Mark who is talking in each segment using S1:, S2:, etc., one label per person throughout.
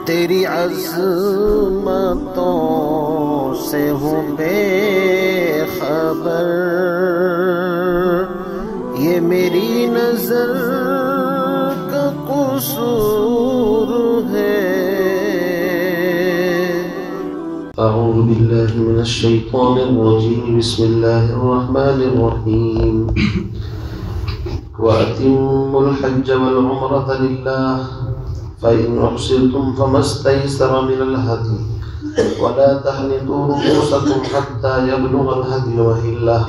S1: تیری عظمتوں سے ہوں بے خبر، یہ میری نظر کا قصور ہے۔ اعوذ باللہ من الشیطان الرجیم، بسم اللہ الرحمن الرحیم۔ وَأَتِمُّوا الْحَجَّ وَالْعُمْرَةَ لِلَّهِ فَإِنْ أُحْصِرْتُمْ فَمَا اسْتَيْسَرَ مِنَ الْهَدْيِ وَلَا تَحْلِقُوا رُؤُوسَكُمْ حَتَّى يَبْلُغَ الْهَدْيُ مَحِلَّهُ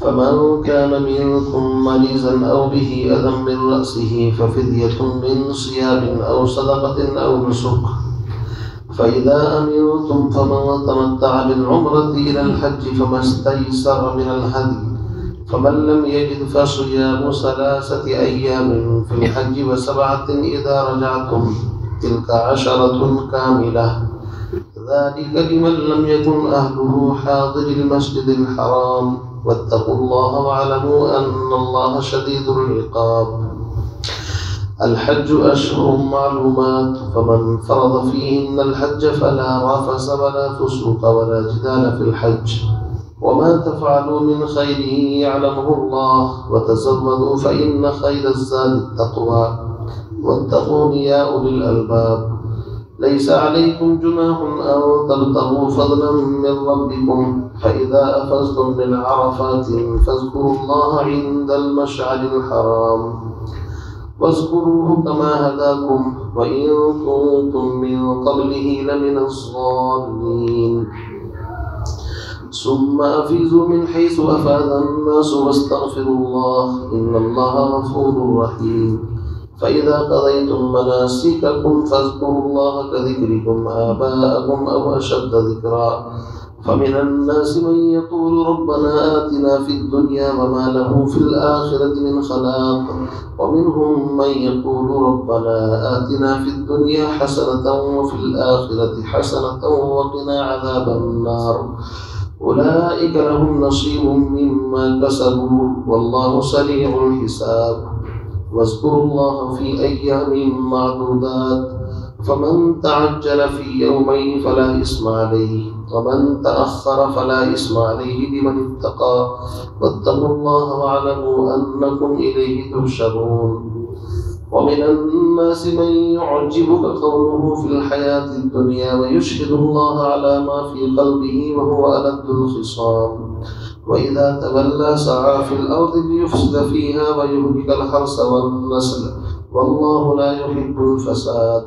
S1: فَمَنْ كَانَ مِنْكُمْ مَرِيضًا أَوْ بِهِ أَذًى مِنْ رَأْسِهِ فَفِدْيَةٌ مِنْ صِيَامٍ أَوْ صَدَقَةٍ أَوْ نُسُكٍ فَإِذَا أَمِنْتُمْ فَمَنْ تَمَتَّعَ بِالْعُمْرَةِ إِلَى الْحَجِّ فَمَا اسْتَيْسَرَ مِنَ الْهَدْيِ فمن لم يجد فصيام 3 أيام في الحج و7 إذا رجعتم تلك 10 كاملة ذلك لمن لم يكن أهله حاضر المسجد الحرام واتقوا الله واعلموا أن الله شديد العقاب الحج أشهر معلومات فمن فرض فيهن الحج فلا رفث ولا فسوق ولا جدال في الحج وما تفعلوا من خير يعلمه الله وتزودوا فإن خير الزاد التقوى واتقون يا أولي الألباب ليس عليكم جناح أن تبتغوا فضلا من ربكم فإذا أفضتم من عرفات فاذكروا الله عند المشعر الحرام واذكروه كما هداكم وإن كنتم من قبله لمن الضالين ثم أفيضوا من حيث أفاض الناس واستغفروا الله إن الله غفور رحيم فإذا قضيتم مناسككم فاذكروا الله كذكركم آباءكم أو أشد ذكرا فمن الناس من يقول ربنا آتنا في الدنيا وما له في الآخرة من خلاق ومنهم من يقول ربنا آتنا في الدنيا حسنة وفي الآخرة حسنة وقنا عذاب النار أولئك لهم نصيب مما كسبوا والله سريع الحساب واذكروا الله في أيام معدودات فمن تعجل في يومين فلا إثم عليه ومن تأخر فلا إثم عليه لمن اتقى واتقوا الله واعلموا أنكم إليه تحشرون ومن الناس من يعجبك قوله في الحياة الدنيا ويشهد الله على ما في قلبه وهو ألد الخصام وإذا تولى سعى في الأرض ليفسد فيها ويهلك الحرث والنسل والله لا يحب الفساد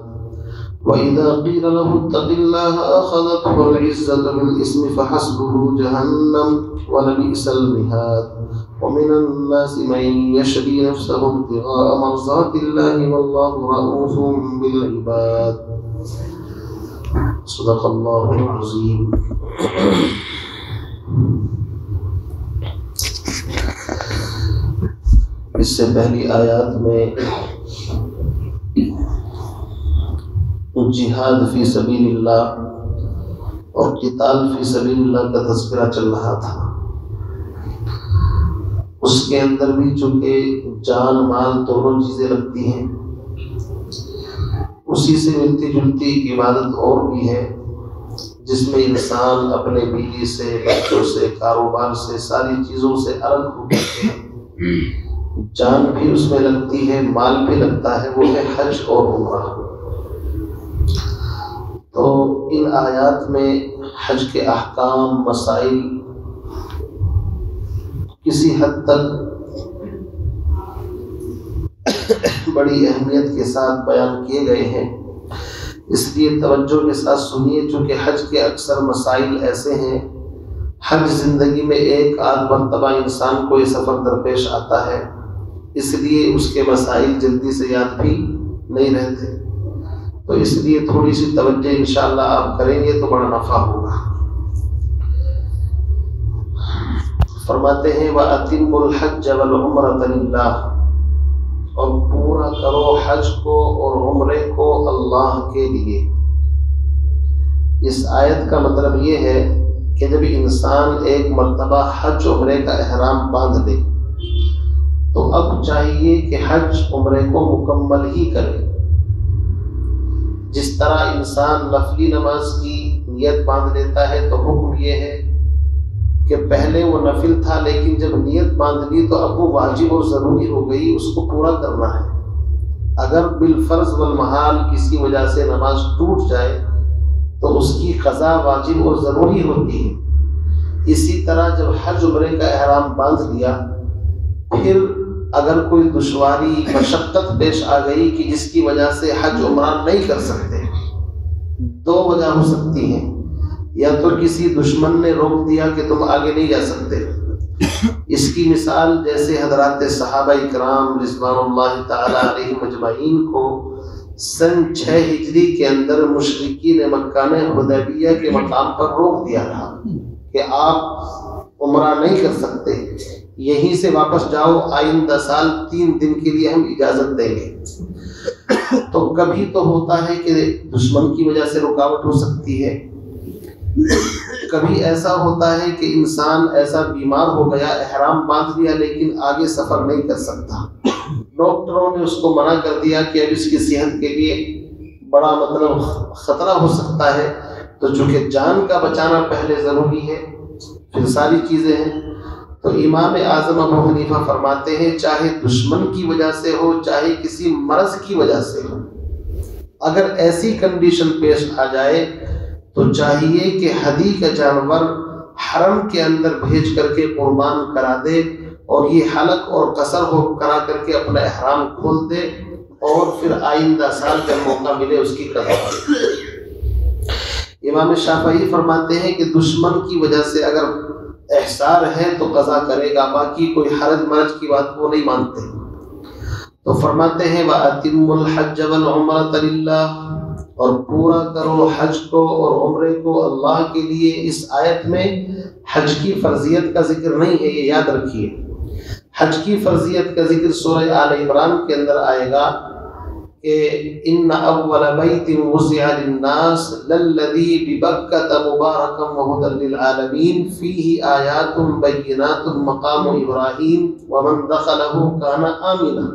S1: وإذا قيل له اتق الله أخذته العزة بالإثم فحسبه جهنم ولبئس المهاد ومن الناس من يشري نفسه ابتغاء مرضات الله والله رؤوف بالعباد صدق الله العظيم۔ اس سے پہلی آیات میں جہاد فی سبیل اللہ اور قتال فی سبیل اللہ کا تذکرہ چل رہا تھا۔ اس کے اندر بھی چونکہ جان مال دونوں چیزیں لگتی ہیں، اسی سے ملتی جلتی عبادت اور بھی ہے جس میں انسان اپنے بیوی سے، بچوں سے، کاروبار سے، ساری چیزوں سے الگ ہو کر کے جان بھی اس میں لگتی ہے، مال بھی لگتا ہے، وہ ہے حج اور عمرہ۔ تو ان آیات میں حج کے احکام، مسائل کسی حد تک بڑی اہمیت کے ساتھ بیان کیے گئے ہیں، اس لیے توجہ کے ساتھ سنیے، چونکہ حج کے اکثر مسائل ایسے ہیں، حج زندگی میں ایک آدھ مرتبہ انسان کو یہ سفر درپیش آتا ہے، اس لیے اس کے مسائل جلدی سے یاد بھی نہیں رہتے، تو اس لیے تھوڑی سی توجہ انشاءاللہ آپ کریں گے تو بڑا نفع ہوگا۔ فرماتے ہیں وَأَتِمُّوا الْحَجَّ وَالْعُمْرَةَ لِلَّهِ، اور پورا کرو حج کو اور عمرے کو اللہ کے لیے۔ اس آیت کا مطلب یہ ہے کہ جب انسان ایک مرتبہ حج عمرے کا احرام باندھ لے تو اب چاہیے کہ حج عمرے کو مکمل ہی کرے۔ جس طرح انسان نفلی نماز کی نیت باندھ لیتا ہے تو حکم یہ ہے کہ پہلے وہ نفل تھا لیکن جب نیت باندھ لی تو اب وہ واجب اور ضروری ہو گئی، اس کو پورا کرنا ہے۔ اگر بالفرض والمحال کسی وجہ سے نماز ٹوٹ جائے تو اس کی قضا واجب اور ضروری ہوتی ہے۔ اسی طرح جب حج عمرے کا احرام باندھ لیا، پھر اگر کوئی دشواری مشقت پیش آ گئی کہ جس کی وجہ سے حج عمرہ نہیں کر سکتے، دو وجہ ہو سکتی ہیں، یا تو کسی دشمن نے روک دیا کہ تم آگے نہیں جا سکتے۔ اس کی مثال جیسے حضرات صحابہ اکرام رضوان اللہ تعالی علیہم اجمعین کو سن 6 ہجری کے اندر مشرکین مکہ نے حدیبیہ کے مقام پر روک دیا تھا کہ آپ عمرہ نہیں کر سکتے، یہیں سے واپس جاؤ، آئندہ سال 3 دن کے لیے ہم اجازت دیں گے۔ تو کبھی تو ہوتا ہے کہ دشمن کی وجہ سے رکاوٹ ہو سکتی ہے، کبھی ایسا ہوتا ہے کہ انسان ایسا بیمار ہو گیا، احرام باندھ لیا لیکن آگے سفر نہیں کر سکتا، ڈاکٹروں نے اس کو منع کر دیا کہ اب اس کی صحت کے لیے بڑا خطرہ ہو سکتا ہے، تو چونکہ جان کا بچانا پہلے ضروری ہے، پھر ساری چیزیں ہیں، تو امام اعظم ابو حنیفہ فرماتے ہیں چاہے دشمن کی وجہ سے ہو چاہے کسی مرض کی وجہ سے ہو، اگر ایسی کنڈیشن پیش آ جائے تو چاہیے کہ ہدی کا جانور حرم کے اندر بھیج کر کے قربان کرا دے، اور یہ حلق اور قصر ہو کرا کر کے اپنا احرام کھول دے، اور پھر آئندہ سال جب موقع ملے اس کی قضا کرے۔ امام شافعی فرماتے ہیں کہ دشمن کی وجہ سے اگر احصار ہے تو قضا کرے گا، باقی کوئی حرج مرج کی بات وہ نہیں مانتے۔ تو فرماتے ہیں وَأَتِمُّ الْحَجَّ وَالْعُمْرَةَ لِلَّهِ، اور پورا کرو حج کو اور عمرے کو اللہ کے لیے۔ اس آیت میں حج کی فرضیت کا ذکر نہیں ہے، یہ یاد رکھیے۔ حج کی فرضیت کا ذکر سورہ آل عمران کے اندر آئے گا کہ ان اول بیت وضع للناس للذی ببکۃ مبارکا وہدی للعالمین فیہ آیات بینات مقام ابراہیم ومن دخلہ کان آمنا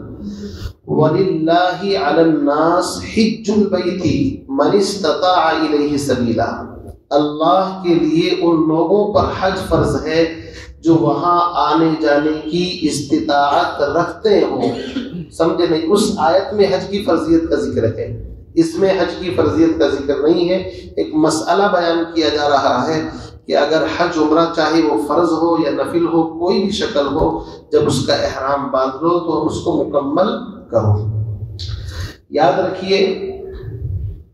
S1: وللہ علی الناس حج البیت من استطاع الیہ سبیلا۔ اللہ کے لیے ان لوگوں پر حج فرض ہے جو وہاں آنے جانے کی استطاعت رکھتے ہوں۔ سمجھے نہیں؟ اس آیت میں حج کی فرضیت کا ذکر ہے، اس میں حج کی فرضیت کا ذکر نہیں ہے۔ ایک مسئلہ بیان کیا جا رہا ہے کہ اگر حج عمرہ چاہے وہ فرض ہو یا نفل ہو، کوئی بھی شکل ہو، جب اس کا احرام باندھ لو تو اس کو مکمل کرو۔ یاد رکھیے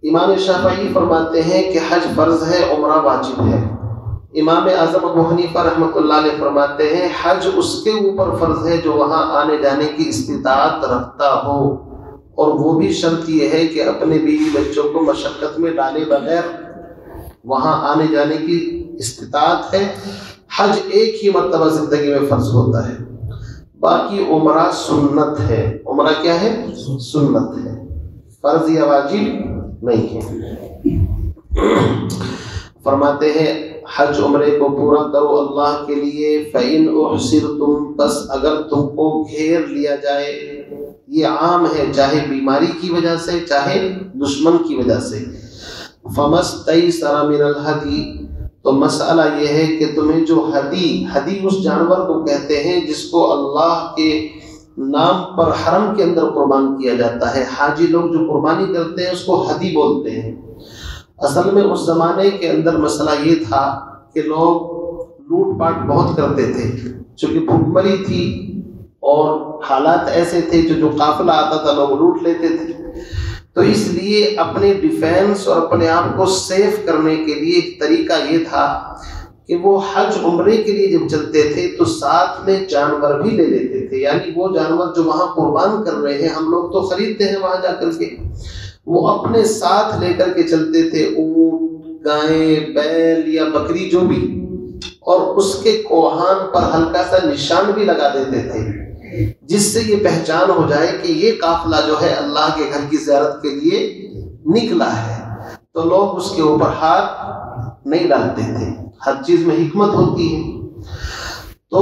S1: امام شافعی فرماتے ہیں کہ حج فرض ہے، عمرہ واجب ہے۔ امام اعظم ابو حنیفہ رحمۃ اللہ علیہ فرماتے ہیں حج اس کے اوپر فرض ہے جو وہاں آنے جانے کی استطاعت رکھتا ہو، اور وہ بھی شرط یہ ہے کہ اپنے بیوی بچوں کو مشقت میں ڈالے بغیر وہاں آنے جانے کی استطاعت ہے۔ حج ایک ہی مرتبہ زندگی میں فرض ہوتا ہے، باقی عمرہ سنت ہے۔ عمرہ کیا ہے؟ سنت ہے، فرض یا واجب نہیں ہے۔ فرماتے ہیں حج عمرے کو پورا کرو اللہ کے لیے۔ فَإِنْ أُحْصِرْتُمْ، بس اگر تم کو گھیر لیا جائے، یہ عام ہے چاہے بیماری کی وجہ سے چاہے دشمن کی وجہ سے۔ فَمَا اسْتَيْسَرَ مِنَ الْهَدْيِ، تو مسئلہ یہ ہے کہ تمہیں جو ہدی اس جانور کو کہتے ہیں جس کو اللہ کے نام پر حرم کے اندر قربان کیا جاتا ہے۔ حاجی لوگ جو قربانی کرتے ہیں اس کو ہدی بولتے ہیں۔ اصل میں اس زمانے کے اندر مسئلہ یہ تھا کہ لوگ لوٹ پاٹ بہت کرتے تھے، چونکہ بھوکمری تھی اور حالات ایسے تھے جو قافلہ آتا تھا لوگ لوٹ لیتے تھے، تو اس لیے اپنے ڈیفینس اور اپنے آپ کو سیف کرنے کے لیے ایک طریقہ یہ تھا کہ وہ حج عمرے کے لیے جب چلتے تھے تو ساتھ میں جانور بھی لے لیتے تھے، یعنی وہ جانور جو وہاں قربان کر رہے ہیں، ہم لوگ تو خریدتے ہیں وہاں جا کر کے، وہ اپنے ساتھ لے کر کے چلتے تھے، اونٹ، گائیں، بیل یا بکری جو بھی، اور اس کے کوہان پر ہلکا سا نشان بھی لگا دیتے تھے جس سے یہ پہچان ہو جائے کہ یہ قافلہ جو ہے اللہ کے گھر کی زیارت کے لیے نکلا ہے، تو لوگ اس کے اوپر ہاتھ نہیں ڈالتے تھے۔ ہر چیز میں حکمت ہوتی ہے۔ تو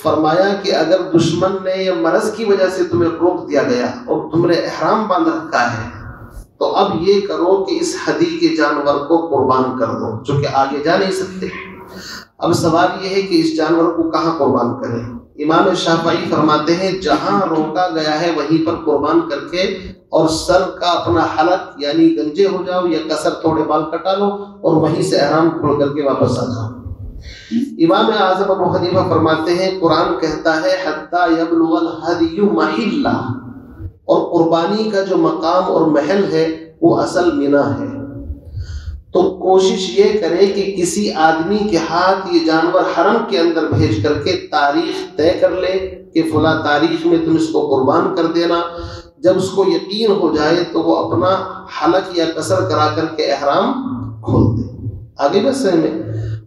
S1: فرمایا کہ اگر دشمن نے یا مرض کی وجہ سے تمہیں روک دیا گیا اور تم نے احرام باندھ رکھا ہے تو اب یہ کرو کہ اس ہدی کے جانور کو قربان کر دو، چونکہ آگے جا نہیں سکتے۔ اب سوال یہ ہے کہ اس جانور کو کہاں قربان کریں؟ امام شافعی فرماتے ہیں جہاں روکا گیا ہے وہیں پر قربان کر کے اور سر کا اپنا حلق یعنی گنجے ہو جاؤ یا قصر تھوڑے بال کٹا لو اور وہیں سے احرام کھول کر کے واپس آ جاؤ۔ امام اعظم ابو حنیفہ فرماتے ہیں قرآن کہتا ہے حتی یبلغ الہدی محلہ، اور قربانی کا جو مقام اور محل ہے وہ اصل منی ہے۔ تو کوشش یہ کرے کہ کسی آدمی کے ہاتھ یہ جانور حرم کے اندر بھیج کر کے تاریخ طے کر لے کہ فلاں تاریخ میں تم اس کو قربان کر دینا۔ جب اس کو یقین ہو جائے تو وہ اپنا حلق یا قصر کرا کر کے احرام کھول دے۔ آگے بس میں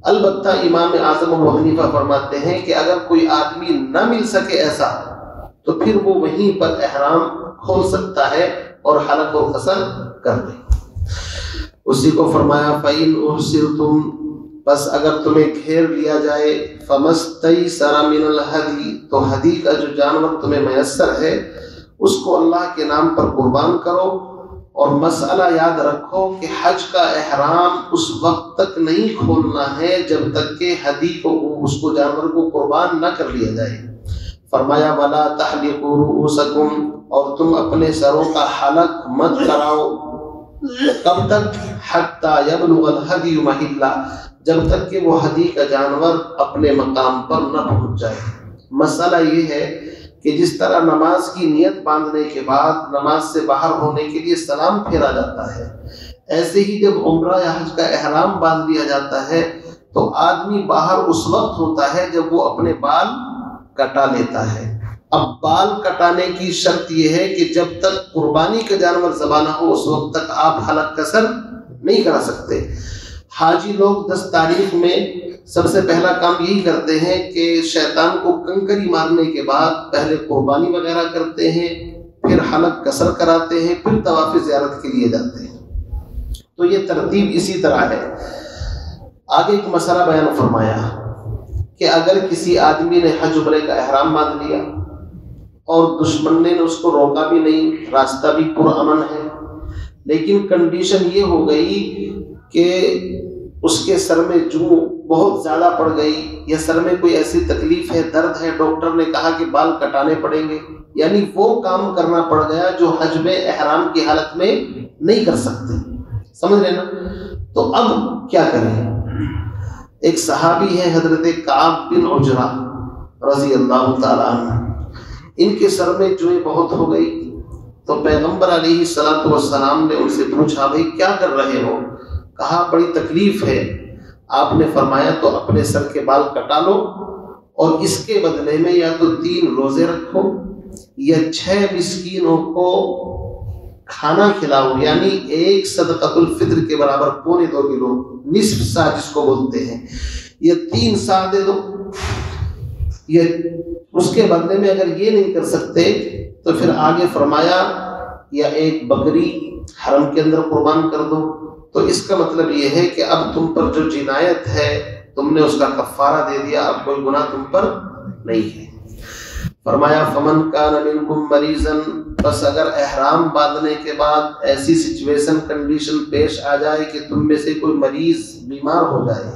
S1: البتہ امام اعظم ابو حنیفہ فرماتے ہیں کہ اگر کوئی آدمی نہ مل سکے ایسا تو پھر وہ وہیں پر احرام کھول سکتا ہے اور حلق و قصر کر دے۔ اسی کو فرمایا فَإِنْ أُحْصِرْتُمْ، بس اگر تمہیں گھیر لیا جائے، فَمَسْتَيْسَرَ مِنَ الْهَدْيِ، تو ہدی کا جو جانور تمہیں میسر ہے اس کو اللہ کے نام پر قربان کرو۔ اور مسئلہ یاد رکھو کہ حج کا احرام اس وقت تک نہیں کھولنا ہے جب تک کہ ہدی کو اس کو جانور کو قربان نہ کر لیا جائے۔ فرمایا وَلَا تَحْلِقُوا رُؤُوسَكُمْ، اور تم اپنے سروں کا حلق مت کراؤ۔ کب تک؟ حتی یبلغ الہدی محلہ، جب تک کہ وہ ہدی کا جانور اپنے مقام پر نہ پہنچ جائے۔ مسئلہ یہ ہے کہ جس طرح نماز کی نیت باندھنے کے بعد نماز سے باہر ہونے کے لیے سلام پھیرا جاتا ہے، ایسے ہی جب عمرہ یا حج کا احرام باندھ لیا جاتا ہے تو آدمی باہر اس وقت ہوتا ہے جب وہ اپنے بال کٹا لیتا ہے۔ اب بال کٹانے کی شرط یہ ہے کہ جب تک قربانی کا جانور ذبح نہ ہو اس وقت تک آپ حلق قصر نہیں کرا سکتے۔ حاجی لوگ 10 تاریخ میں سب سے پہلا کام یہی کرتے ہیں کہ شیطان کو کنکری مارنے کے بعد پہلے قربانی وغیرہ کرتے ہیں، پھر حلق قصر کراتے ہیں، پھر طواف زیارت کے لیے جاتے ہیں۔ تو یہ ترتیب اسی طرح ہے۔ آگے ایک مسئلہ بیان فرمایا کہ اگر کسی آدمی نے حج عمرے کا احرام باندھ لیا اور دشمن نے اس کو روکا بھی نہیں، راستہ بھی پرامن ہے، لیکن کنڈیشن یہ ہو گئی کہ اس کے سر میں جو بہت زیادہ پڑ گئی یا سر میں کوئی ایسی تکلیف ہے، درد ہے، ڈاکٹر نے کہا کہ بال کٹانے پڑیں گے، یعنی وہ کام کرنا پڑ گیا جو حج میں احرام کی حالت میں نہیں کر سکتے، سمجھ رہے نا؟ تو اب کیا کریں؟ ایک صحابی ہے حضرت کعب بن عجرہ رضی اللہ تعالیٰ عنہ، ان کے سر میں جوئیں بہت ہو گئی تو پیغمبر علیہ الصلوۃ والسلام نے ان سے پوچھا بھائی کیا کر رہے ہو؟ کہا بڑی تکلیف ہے۔ آپ نے فرمایا تو اپنے سر کے بال کٹا لو اور اس کے بدلے میں یا تو 3 روزے رکھو یا 6 مسکینوں کو کھانا کھلاؤ، یعنی ایک صدقۃ الفطر کے برابر 2.25 کلو، نصف سا جس کو بولتے ہیں، یا 3 سا دے دو۔ یا اس کے بدلے میں اگر یہ نہیں کر سکتے تو پھر آگے فرمایا یا ایک بکری حرم کے اندر قربان کر دو۔ تو اس کا مطلب یہ ہے کہ اب تم پر جو جنایت ہے تم نے اس کا کفارہ دے دیا، اب کوئی گناہ تم پر نہیں ہے۔ فرمایا فمن کان منکم مریضا، بس اگر احرام باندھنے کے بعد ایسی سچویشن کنڈیشن پیش آ جائے کہ تم میں سے کوئی مریض بیمار ہو جائے،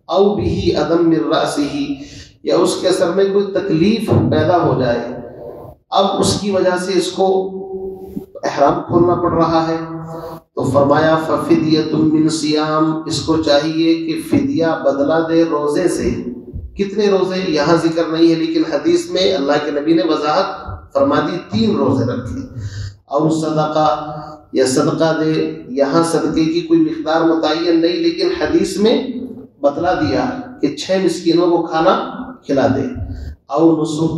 S1: او بھی عدم من رأسہ، یا اس کے سر میں کوئی تکلیف پیدا ہو جائے، اب اس کی وجہ سے اس کو احرام کھولنا پڑ رہا ہے، تو فرمایا ففدیۃ من صیام، اس کو چاہیے کہ فدیہ بدلہ دے روزے سے۔ کتنے روزے یہاں ذکر نہیں ہے، لیکن حدیث میں اللہ کے نبی نے وضاحت فرما دی 3 روزے رکھے۔ اور صدقہ یا صدقہ دے، یہاں صدقے کی کوئی مقدار متعین نہیں، لیکن حدیث میں بتلا دیا کہ 6 مسکینوں کو کھانا کھلا دے۔ او نسک،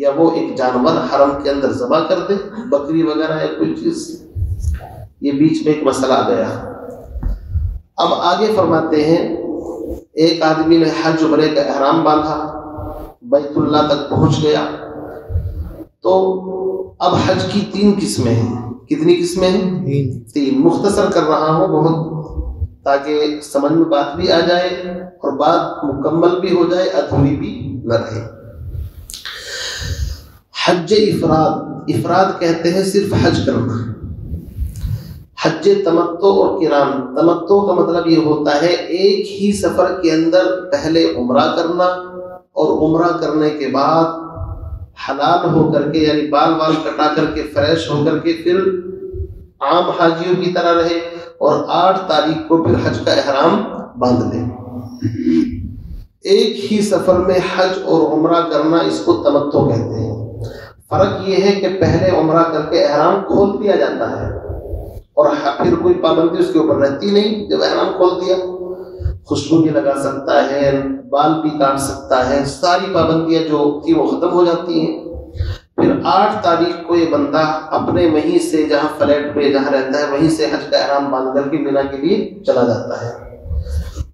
S1: یا وہ ایک جانور حرم کے اندر ذبح کر دے، بکری وغیرہ یا کوئی چیز۔ یہ بیچ میں ایک مسئلہ آ گیا۔ اب آگے فرماتے ہیں ایک آدمی نے حج عمرے کا احرام باندھا، بیت اللہ تک پہنچ گیا، تو اب حج کی 3 قسمیں ہیں۔ کتنی قسمیں ہیں؟ 3۔ مختصر کر رہا ہوں بہت تاکہ سمجھ میں بات بھی آ جائے اور بات مکمل بھی ہو جائے، ادھوری بھی نہ رہے۔ حج افراد، افراد کہتے ہیں صرف حج کرنا، حج تمتع اور قران، تمتع کا مطلب یہ ہوتا ہے ایک ہی سفر کے اندر پہلے عمرہ کرنا اور عمرہ کرنے کے بعد حلال ہو کر کے یعنی بال کٹا کر کے فریش ہو کر کے پھر عام حاجیوں کی طرح رہے اور 8 تاریخ کو پھر حج کا احرام باندھ لے۔ ایک ہی سفر میں حج اور عمرہ کرنا اس کو تمتع کہتے ہیں۔ فرق یہ ہے کہ پہلے عمرہ کر کے احرام کھول دیا جاتا ہے اور پھر کوئی پابندی اس کے اوپر رہتی نہیں۔ جب احرام کھول دیا خوشبو بھی لگا سکتا ہے، بال بھی کاٹ سکتا ہے، ساری پابندیاں جو تھی وہ ختم ہو جاتی ہیں۔ پھر 8 تاریخ کو یہ بندہ اپنے وہیں سے جہاں فلیٹ پہ جہاں رہتا ہے وہیں سے حج کا احرام باندھ کر کے مینا کے لیے چلا جاتا ہے۔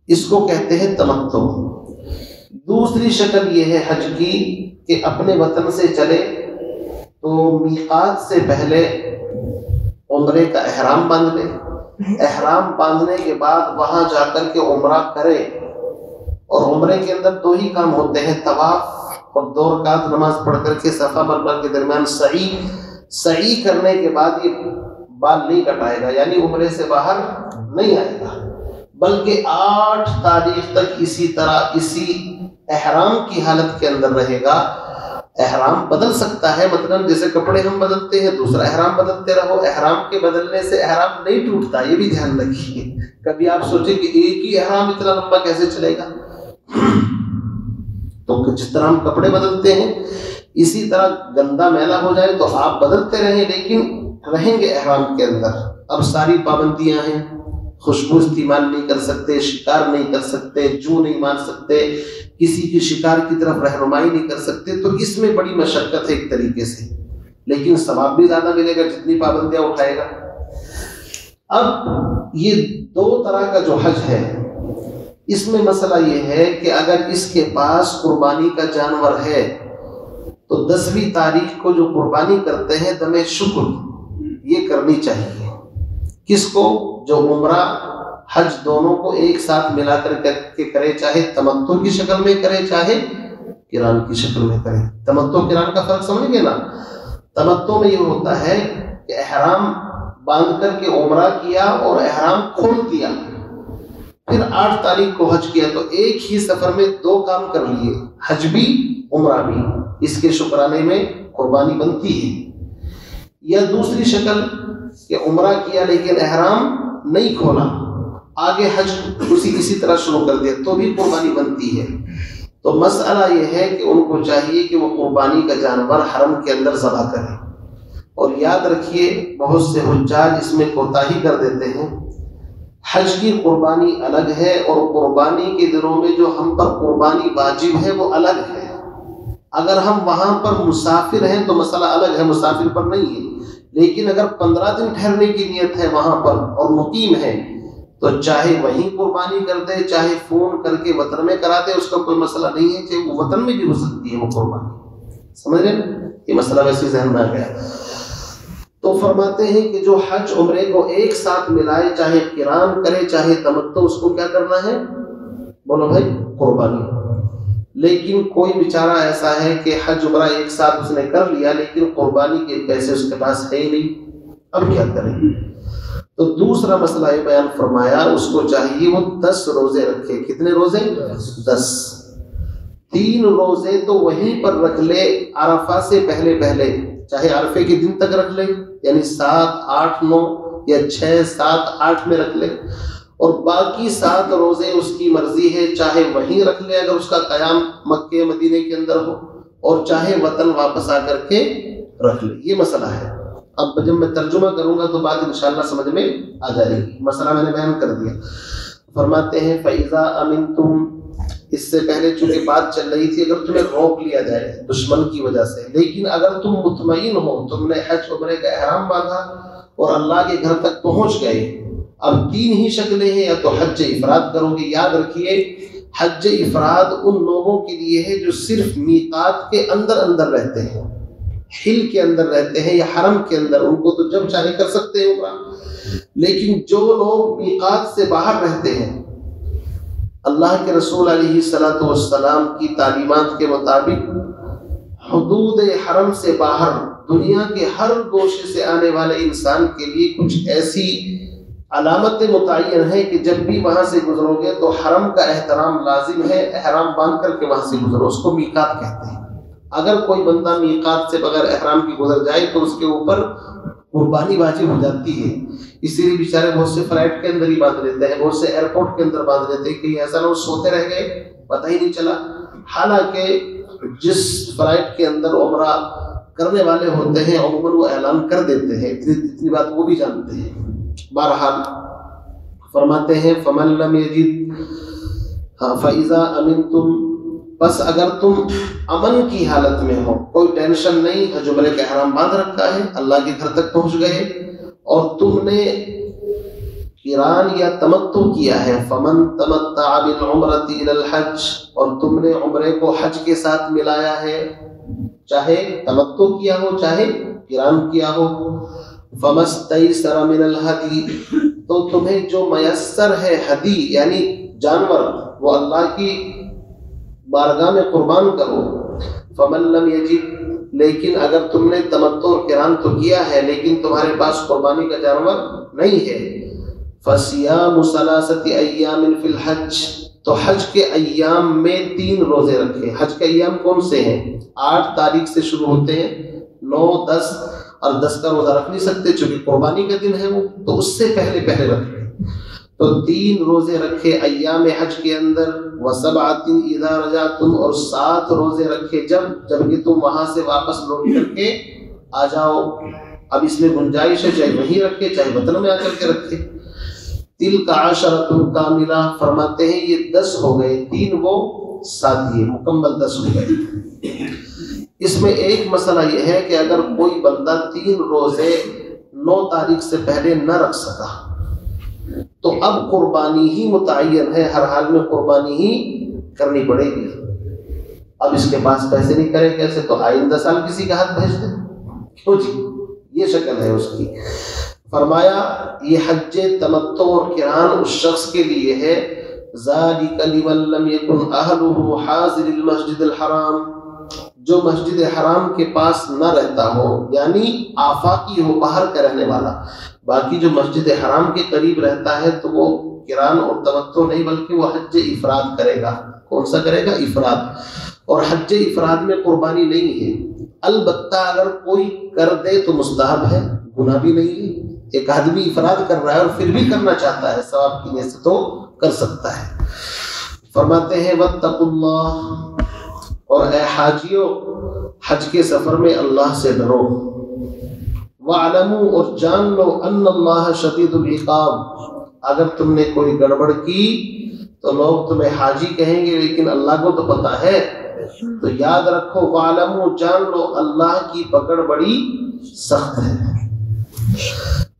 S1: اس کو کہتے ہیں تمتع۔ دوسری شکل یہ ہے حج کی کہ اپنے وطن سے چلے تو میقات سے پہلے عمرے کا احرام باندھ لے، احرام باندھنے کے بعد وہاں جا کر کے عمرہ کرے، اور عمرے کے اندر 2 ہی کام ہوتے ہیں، طواف اور 2 رکعت نماز پڑھ کر کے صفا مروا کے درمیان سعی کرنے کے بعد یہ بال نہیں کٹائے گا، یعنی عمرے سے باہر نہیں آئے گا، بلکہ 8 تاریخ تک اسی طرح اسی احرام کی حالت کے اندر رہے گا۔ احرام بدل سکتا ہے، مثلا جیسے کپڑے ہم بدلتے ہیں دوسرا احرام بدلتے رہو، احرام کے بدلنے سے احرام نہیں ٹوٹتا، یہ بھی دھیان رکھیے۔ کبھی آپ سوچیں کہ ایک ہی احرام اتنا لمبا کیسے چلے گا، تو جس طرح ہم کپڑے بدلتے ہیں اسی طرح گندا میلا ہو جائے تو آپ بدلتے رہیں لیکن رہیں گے احرام کے اندر۔ اب ساری پابندیاں ہیں، خوشبو استعمال نہیں کر سکتے، شکار نہیں کر سکتے، جو نہیں مار سکتے، کسی کی شکار کی طرف رہنمائی نہیں کر سکتے، تو اس میں بڑی مشقت ہے ایک طریقے سے، لیکن ثواب بھی زیادہ ملے گا جتنی پابندیاں اٹھائے گا۔ اب یہ 2 طرح کا جو حج ہے اس میں مسئلہ یہ ہے کہ اگر اس کے پاس قربانی کا جانور ہے تو 10ویں تاریخ کو جو قربانی کرتے ہیں دم شکر یہ کرنی چاہیے۔ کس کو؟ جو عمرہ حج دونوں کو ایک ساتھ ملا کر کے کرے، چاہے تمتع کی شکل میں کرے چاہے قران کی شکل میں کرے۔ تمتع قران کا فرق سمجھ گئے نا؟ تمتع میں یہ ہوتا ہے کہ احرام باندھ کر کے عمرہ کیا اور احرام کھول دیا، پھر 8 تاریخ کو حج کیا، تو ایک ہی سفر میں 2 کام کر لیے، حج بھی عمرہ بھی، اس کے شکرانے میں قربانی بنتی ہے۔ یا دوسری شکل کہ عمرہ کیا لیکن احرام نہیں کھولا، آگے حج اسی طرح شروع کر دیا تو بھی قربانی بنتی ہے۔ تو مسئلہ یہ ہے کہ ان کو چاہیے کہ وہ قربانی کا جانور حرم کے اندر ذبح کریں، اور یاد رکھیے بہت سے حجاج اس میں کوتاہی کر دیتے ہیں۔ حج کی قربانی الگ ہے اور قربانی کے دنوں میں جو ہم پر قربانی واجب ہے وہ الگ ہے۔ اگر ہم وہاں پر مسافر ہیں تو مسئلہ الگ ہے، مسافر پر نہیں ہے، لیکن اگر 15 دن ٹھہرنے کی نیت ہے وہاں پر اور مقیم ہے تو چاہے وہیں قربانی کر دے چاہے فون کر کے وطن میں کرا دے، اس کا کوئی مسئلہ نہیں ہے، چاہے وہ وطن میں بھی ہو سکتی ہے وہ قربانی۔ سمجھ رہے ہیں؟ یہ مسئلہ ویسے ذہن میں آ گیا۔ تو فرماتے ہیں کہ جو حج عمرے کو ایک ساتھ ملائے، چاہے قران کرے چاہے تمتع، اس کو کیا کرنا ہے؟ بولو بھائی، قربانی۔ لیکن کوئی بیچارہ ایسا ہے کہ حج عمرہ ایک ساتھ اس نے کر لیا لیکن قربانی کے پیسے اس کے پاس ہے ہی نہیں، اب کیا کریں؟ تو دوسرا مسئلہ یہ بیان فرمایا، اس کو چاہیے وہ 10 روزے رکھے۔ کتنے روزے؟ 10۔ 3 روزے تو وہیں پر رکھ لے عرفہ سے پہلے، چاہے عرفے کے دن تک رکھ لے، یعنی 7، 8، 9 یا 6، 7، 8 میں رکھ لے، اور باقی 7 روزے اس کی مرضی ہے، چاہے وہیں رکھ لے اگر اس کا قیام مکہ مدینے کے اندر ہو، اور چاہے وطن واپس آ کر کے رکھ لے۔ یہ مسئلہ ہے۔ اب جب میں ترجمہ کروں گا تو بات انشاءاللہ سمجھ میں آ جائے گی۔ مسئلہ میں نے بیان کر دیا۔ فرماتے ہیں فَإِذَا أَمِنْتُمْ، اس سے پہلے چونکہ بات چل رہی تھی اگر تمہیں روک لیا جائے دشمن کی وجہ سے، لیکن اگر تم مطمئن ہو، تم نے حج عمرے کا احرام باندھا اور اللہ کے گھر تک پہنچ گئے، اب 3 ہی شکلیں ہیں، یا تو حج افراد کرو گے۔ یاد رکھیے حج افراد ان لوگوں کے لیے ہے جو صرف میقات کے اندر رہتے ہیں، حل کے اندر رہتے ہیں یا حرم کے اندر، ان کو تو جب چاہے کر سکتے ہیں عمرہ۔ لیکن جو لوگ میقات سے باہر رہتے ہیں، اللہ کے رسول علیہ الصلوۃ والسلام کی تعلیمات کے مطابق حدود حرم سے باہر دنیا کے ہر گوشے سے آنے والے انسان کے لیے کچھ ایسی علامت متعین ہے کہ جب بھی وہاں سے گزرو گے تو حرم کا احترام لازم ہے، احرام باندھ کر کے وہاں سے گزرو، اس کو میقات کہتے ہیں۔ اگر کوئی بندہ میقات سے بغیر احرام کی گزر جائے تو اس کے اوپر قربانی واجب ہو جاتی ہے۔ اسی لیے بیچارے بہت سے فلائٹ کے اندر ہی باندھ لیتے ہیں، بہت سے ایئرپورٹ کے اندر باندھ لیتے ہیں، کہیں ایسا نہ ہو سوتے رہ گئے پتہ ہی نہیں چلا۔ حالانکہ جس فلائٹ کے اندر عمرہ کرنے والے ہوتے ہیں عموماً وہ اعلان کر دیتے ہیں، اتنی بات وہ بھی جانتے ہیں۔ بہرحال فرماتے ہیں فَمَن لَّمْ يَجِدْ فَإِذَا أَمِنْتُمْ، بس اگر تم امن کی حالت میں ہو، کوئی ٹینشن نہیں، حج عمرے کا احرام باندھ رکھا ہے، اللہ کے گھر تک پہنچ گئے اور تم نے قران یا تمتع کیا ہے، فَمَن تَمَتَّعَ بِالْعُمْرَةِ إِلَى الْحَجِّ، اور تم نے عمرے کو حج کے ساتھ ملایا ہے، چاہے تمتع کیا ہو چاہے قران کیا ہو، فَمَا اسْتَيْسَرَ مِنَ الْهَدْيِ، تو تمہیں جو میسر ہے ہدی یعنی جانور وہ اللہ کی بارگاہ میں قربان کرو۔ فَمَن لَّمْ يَجِدْ، لیکن اگر تم نے تمتع اور قران تو کیا ہے لیکن تمہارے پاس قربانی کا جانور نہیں ہے، فَصِيَامُ ثَلَاثَةِ أَيَّامٍ فِي الْحَجِّ، تو حج کے ایام میں 3 روزے رکھے۔ حج کے ایام کون سے ہیں؟ 8 تاریخ سے شروع ہوتے ہیں، 9، 10 اور 10 کا روزہ رکھ نہیں سکتے چونکہ قربانی کا دن ہے وہ، تو اس سے پہلے رکھے، تو 3 روزے رکھے ایام حج کے اندر، وَسَبْعَةٍ إِذَا رَجَعْتُمْ، اور 7 روزے رکھے جبکہ تم وہاں سے واپس لوٹ کر کے آ جاؤ۔ اب اس میں گنجائش ہے چاہے وہیں رکھے چاہے وطن میں آ کر کے رکھے۔ تِلْكَ عَشَرَةٌ كَامِلَةٌ، فرماتے ہیں یہ 10 ہو گئے، 3 وہ 7 یہ مکمل 10 ہو گئے۔ اس میں ایک مسئلہ یہ ہے کہ اگر کوئی بندہ 3 روزے 9 تاریخ سے پہلے نہ رکھ سکا تو اب قربانی ہی متعین ہے، ہر حال میں قربانی ہی کرنی پڑے گی۔ اب اس کے پاس پیسے نہیں کرے کیسے، تو آئندہ سال کسی کا ہاتھ بھیج دے، کیوں جی، یہ شکل ہے اس کی۔ فرمایا یہ حج تمتع اور قران اس شخص کے لیے ہے، ذَلِكَ لِمَن لَّمْ يَكُنْ أَهْلُهُ حَاضِرِ الْمَسْجِدِ الْحَرَامِ، جو مسجد حرام کے پاس نہ رہتا ہو، یعنی آفاقی ہو، باہر کا رہنے والا۔ باقی جو مسجد حرام کے قریب رہتا ہے تو وہ قران اور تمتع نہیں بلکہ وہ حج افراد کرے گا۔ کون سا کرے گا؟ افراد۔ اور حج افراد میں قربانی نہیں ہے، البتہ اگر کوئی کر دے تو مستحب ہے، گناہ بھی نہیں ہے۔ ایک آدمی افراد کر رہا ہے اور پھر بھی کرنا چاہتا ہے ثواب کی نیت سے تو کر سکتا ہے۔ فرماتے ہیں واتقوا اللہ، اور اے حاجیو حج کے سفر میں اللہ سے ڈرو، وَاعْلَمُوا، اور جان لو، ان اللہ شدید العقاب، اگر تم نے کوئی گڑبڑ کی تو لوگ تمہیں حاجی کہیں گے لیکن اللہ کو تو پتہ ہے، تو یاد رکھو، وَاعْلَمُوا، جان لو، اللہ کی پکڑ بڑی سخت ہے۔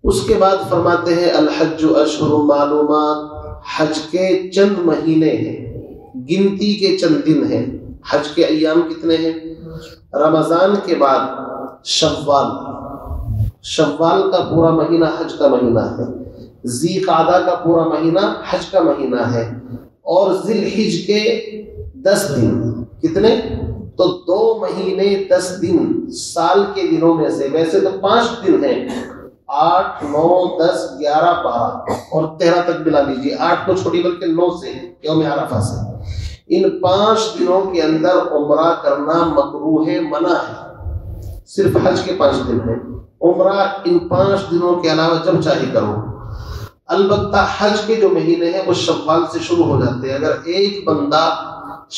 S1: اس کے بعد فرماتے ہیں الحج اشہر معلومات، حج کے چند مہینے ہیں، گنتی کے چند دن ہیں۔ حج کے ایام کتنے ہیں؟ رمضان کے بعد شوال کا پورا مہینہ حج کا مہینہ ہے، ذی قعدہ کا پورا مہینہ حج کا مہینہ ہے، اور ذی الحج کے 10 دن۔ کتنے؟ تو 2 مہینے 10 دن سال کے دنوں میں سے، ویسے تو 5 دن ہیں، 8، 9، 10، 11، 12 اور 13 تک ملا لیجیے، 8 کو چھوڑی بلکہ 9 سے یوم عرفہ سے۔ ان 5 دنوں کے اندر عمرہ کرنا مکروہ ہے، منع ہے۔ صرف حج کے 5 دن ہیں، عمرہ ان 5 دنوں کے علاوہ جب چاہے کرو۔ البتہ حج کے جو مہینے ہیں وہ شوال سے شروع ہو جاتے ہیں۔ اگر ایک بندہ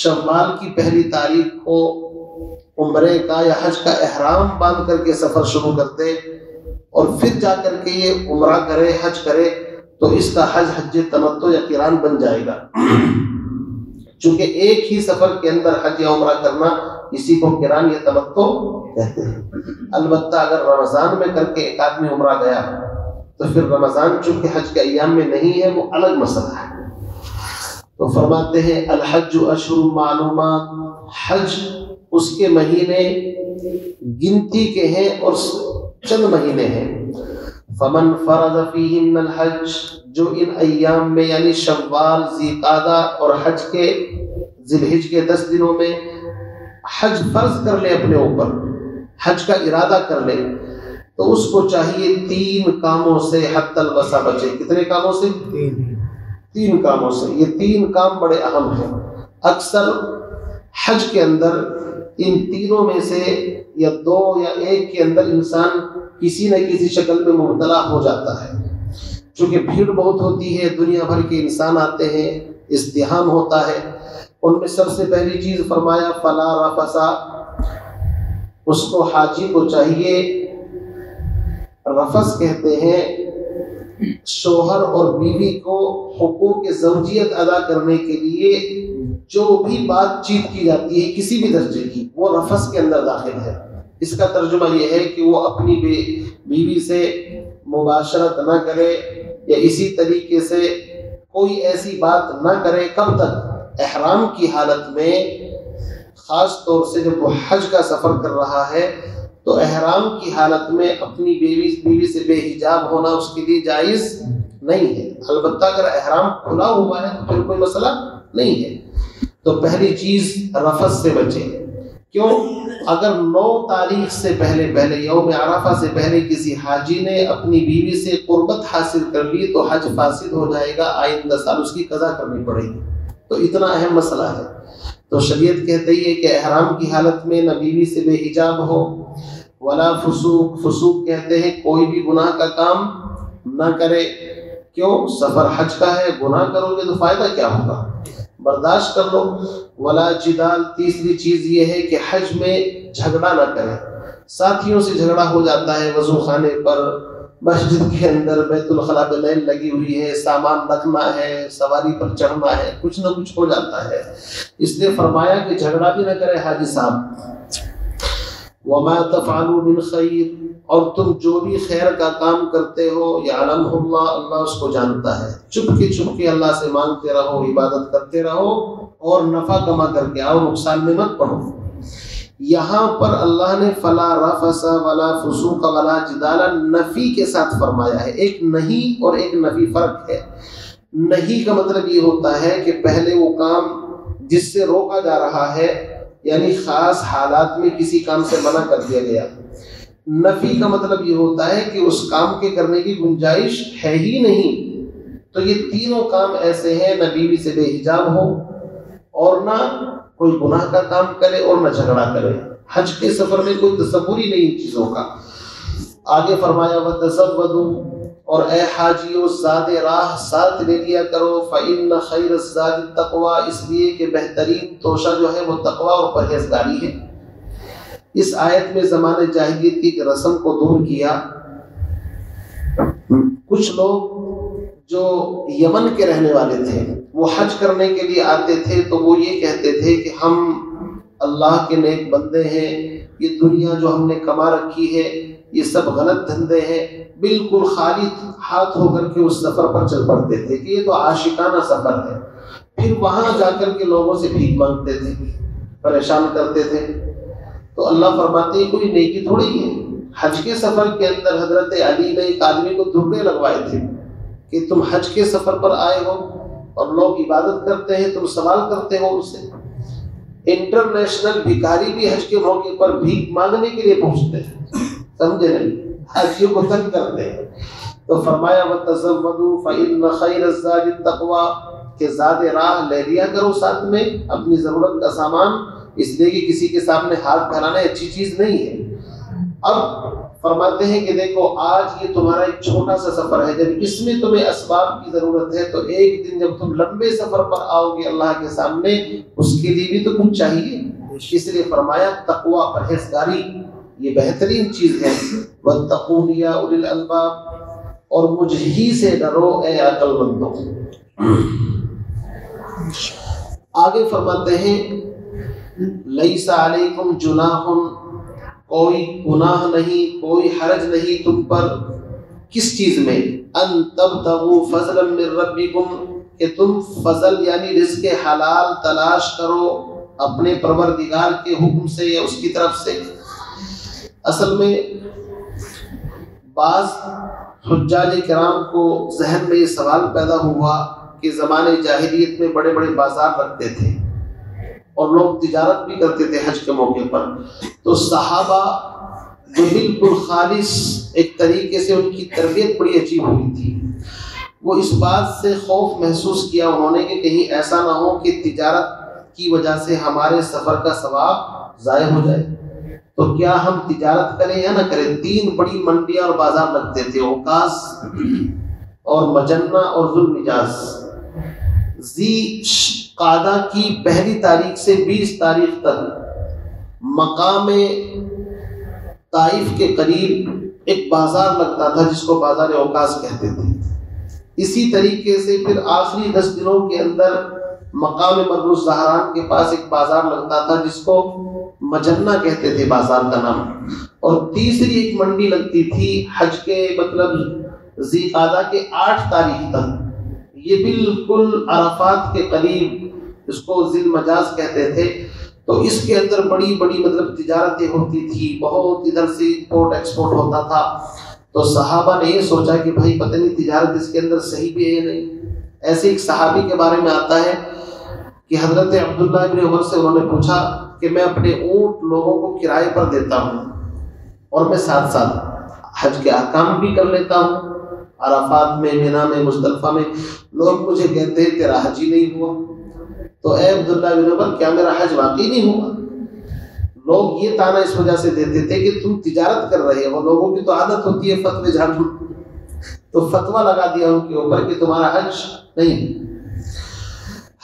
S1: شوال کی 1 تاریخ کو عمرے کا یا حج کا احرام باندھ کر کے سفر شروع کر دے اور پھر جا کر کے یہ عمرہ کرے، حج کرے، تو اس کا حج تمتع یا قران بن جائے گا، چونکہ ایک ہی سفر کے اندر حج یا عمرہ کرنا اسی کو قران یا تمتع کہتے ہیں۔ البتہ اگر رمضان میں کر کے ایک آدمی عمرہ گیا تو پھر رمضان چونکہ حج کے ایام میں نہیں ہے، وہ الگ مسئلہ ہے۔ تو فرماتے ہیں الحج اشہر معلومات، حج اس کے مہینے گنتی کے ہیں اور چند مہینے ہیں۔ فمن فرض فیہن الحج، جو ان ایام میں یعنی شوال، ذی قعدہ اور حج کے ذی الحج کے 10 دنوں میں حج فرض کر لے، اپنے اوپر حج کا ارادہ کر لے، تو اس کو چاہیے 3 کاموں سے حتی الوسع بچے. کتنے کاموں سے؟ 3 کاموں سے. یہ 3 کام بڑے اہم ہیں. اکثر حج کے اندر ان تینوں میں سے یا 2 یا 1 کے اندر انسان کسی نہ کسی شکل میں مبتلا ہو جاتا ہے. چونکہ بھیڑ بہت ہوتی ہے، دنیا بھر کے انسان آتے ہیں، ازدحام ہوتا ہے. ان میں سب سے پہلی چیز فرمایا فلا رفث. اس کو حاجی کو چاہیے، رفث کہتے ہیں شوہر اور بیوی کو حقوق زوجیت ادا کرنے کے لیے جو بھی بات چیت کی جاتی ہے کسی بھی درجے کی، وہ رفث کے اندر داخل ہے. اس کا ترجمہ یہ ہے کہ وہ اپنی بیوی سے مباشرت نہ کرے یا اسی طریقے سے کوئی ایسی بات نہ کرے. کب تک؟ احرام کی حالت میں، خاص طور سے جب وہ حج کا سفر کر رہا ہے تو احرام کی حالت میں اپنی بیوی سے بے حجاب ہونا اس کے لیے جائز نہیں ہے. البتہ اگر احرام کھلا ہوا ہے تو پھر کوئی مسئلہ نہیں ہے. تو پہلی چیز رفث سے بچے. کیوں؟ اگر 9 تاریخ سے پہلے یوم عرفہ سے پہلے کسی حاجی نے اپنی بیوی سے قربت حاصل کر لی تو حج فاسد ہو جائے گا، آئندہ سال اس کی قضا کرنی پڑے گی. تو اتنا اہم مسئلہ ہے. تو شریعت کہتے ہی ہے کہ احرام کی حالت میں نہ بیوی سے بے حجاب ہو. ولا فسوق. فسوق کہتے ہیں کوئی بھی گناہ کا کام نہ کرے. کیوں؟ سفر حج کا ہے، گناہ کرو گے تو فائدہ کیا ہوگا؟ برداشت کر لو. ولا جدال. تیسری چیز یہ ہے کہ حج میں جھگڑا نہ کرے. ساتھیوں سے جھگڑا ہو جاتا ہے وضو خانے پر، مسجد کے اندر بیت الخلاء پہ لائن لگی ہوئی ہے، سامان رکھنا ہے، سواری پر چڑھنا ہے، کچھ نہ کچھ ہو جاتا ہے. اس لیے فرمایا کہ جھگڑا بھی نہ کرے حاجی صاحب. وما تفعلوا من خیر. اور تم جو بھی خیر کا کام کرتے ہو یعلمہ اللہ، اللہ اس کو جانتا ہے. چپ کے اللہ سے مانگتے رہو، عبادت کرتے رہو اور نفع کما کر کے آؤ، نقصان میں مت پڑو. یہاں پر اللہ نے فلا رفث ولا فسوق ولا جدال نفی کے ساتھ فرمایا ہے. ایک نہیں اور ایک نفی فرق ہے. نہیں کا مطلب یہ ہوتا ہے کہ پہلے وہ کام جس سے روکا جا رہا ہے، یعنی خاص حالات میں کسی کام سے منع کر دیا گیا. نفی کا مطلب یہ ہوتا ہے کہ اس کام کے کرنے کی گنجائش ہے ہی نہیں. تو یہ تینوں کام ایسے ہیں، نہ بیوی سے بے حجاب ہو اور نہ کوئی گناہ کا کام کرے اور نہ جھگڑا کرے. حج کے سفر میں کوئی تصور ہی نہیں ان چیزوں کا. آگے فرمایا وَتَزَوَّدُوا. اور اے حاجیو زاد راہ ساتھ لے لیا کرو. فَإِنَّ خَيْرَ الزَّادِ التَّقْوَىٰ. اس لیے کہ بہترین توشہ جو ہے وہ تقویٰ اور پرہیزگاری ہے. اس آیت میں زمانے جاہلیت کی ایک رسم کو دور کیا. کچھ لوگ جو یمن کے رہنے والے تھے وہ حج کرنے کے لیے آتے تھے تو وہ یہ کہتے تھے کہ ہم اللہ کے نیک بندے ہیں، یہ دنیا جو ہم نے کما رکھی ہے یہ سب غلط دھندے ہیں. بالکل خالی ہاتھ ہو کر کے اس سفر پر چل پڑتے تھے کہ یہ تو عاشقانہ سفر ہے. پھر وہاں جا کر کے لوگوں سے بھیک مانگتے تھے، پریشان کرتے تھے. تو اللہ فرماتے ہیں کوئی نیکی تھوڑی ہے. حج کے سفر کے اندر حضرت علی نے ایک آدمی کو دھرنے لگوائے تھے کہ تم حج کے سفر پر آئے ہو اور لوگ عبادت کرتے ہیں، تم سوال کرتے ہو ان سے. انٹرنیشنل بھکاری بھی حج کے موقع پر بھیک مانگنے کے لیے پہنچتے ہیں، سمجھے نہیں، حجیوں کو تنگ کرتے ہیں. تو فرمایا وَتَزَوَّدُوا فَإِنَّ خَيْرَ الزَّادِ التَّقْوَىٰ کہ زاد راہ لے لیا کرو ساتھ میں اپنی ضرورت کا سامان، اس لیے کہ کسی کے سامنے ہاتھ پھیلانا اچھی چیز نہیں ہے. اب فرماتے ہیں کہ دیکھو آج یہ تمہارا ایک چھوٹا سا سفر ہے، جب اس میں تمہیں اسباب کی ضرورت ہے تو ایک دن جب تم لمبے سفر پر آؤ گے اللہ کے سامنے، اس کے لیے بھی تو کچھ چاہیے. اس لیے فرمایا تقویٰ پرہیزگاری یہ بہترین چیز ہے. وَاتَّقُونِ يَا أُولِي الْأَلْبَابِ اور مجھ ہی سے ڈرو اے عقل مندوں. آگے فرماتے ہیں لَيْسَ عَلَيْكُمْ جُنَاحٌ کوئی گناہ نہیں، کوئی حرج نہیں تم پر. کس چیز میں؟ ان تبتغوا فضلا من ربکم کہ تم فضل یعنی رزق حلال تلاش کرو اپنے پروردگار کے حکم سے یا اس کی طرف سے. اصل میں بعض حجاج کرام کو ذہن میں یہ سوال پیدا ہوا کہ زمانے جاہلیت میں بڑے بڑے بازار رکھتے تھے اور لوگ تجارت بھی کرتے تھے حج کے موقع پر. تو صحابہ جو بالکل خالص ایک طریقے سے ان کی تربیت بڑی عجیب ہوئی تھی. وہ اس بات سے خوف محسوس کیا انہوں نے کہ کہیں ایسا نہ ہو کہ تجارت کی وجہ سے ہمارے سفر کا ثواب ضائع ہو جائے. تو کیا ہم تجارت کریں یا نہ کریں؟ 3 بڑی منڈیاں اور بازار لگتے تھے، اوقاس اور مجنہ اور ذوالنجاز. ذی قعدہ کی 1 تاریخ سے 20 تاریخ تک مقام طائف کے قریب ایک بازار لگتا تھا جس کو بازار اوقاس کہتے تھے. اسی طریقے سے پھر آخری 10 دنوں کے اندر مقام مر الزہران کے پاس ایک بازار لگتا تھا جس کو مجنہ کہتے تھے بازار کا نام. اور تیسری ایک منڈی لگتی تھی حج کے مطلب ذی قعدہ کے 8 تاریخ تک. یہ بالکل عرفات کے قریب، اس کو ذی المجاز کہتے تھے. تو اس کے اندر بڑی بڑی مطلب تجارتیں ہوتی تھی، بہت ادھر سے امپورٹ ایکسپورٹ ہوتا تھا. تو صحابہ نے یہ سوچا کہ بھائی پتہ نہیں تجارت اس کے اندر صحیح بھی ہے یا نہیں. ایسے ایک صحابی کے بارے میں آتا ہے کہ حضرت عبداللہ ابن عمر سے انہوں نے پوچھا کہ میں اپنے اونٹ لوگوں کو کرائے پر دیتا ہوں اور میں ساتھ ساتھ حج کے احکام بھی کر لیتا ہوں. عرفات میں، منی میں، مزدلفہ میں لوگ مجھے کہتے ہیں تیرا حج ہی نہیں ہوا. تو اے عبداللہ بن عمر، کیا میرا حج واقعی نہیں ہوا؟ لوگ یہ تانا اس وجہ سے دیتے تھے کہ تم تجارت کر رہے ہو. لوگوں کی تو عادت ہوتی ہے فتوے جھاڑنا، تو فتویٰ لگا دیا ان کے اوپر کہ تمہارا حج نہیں.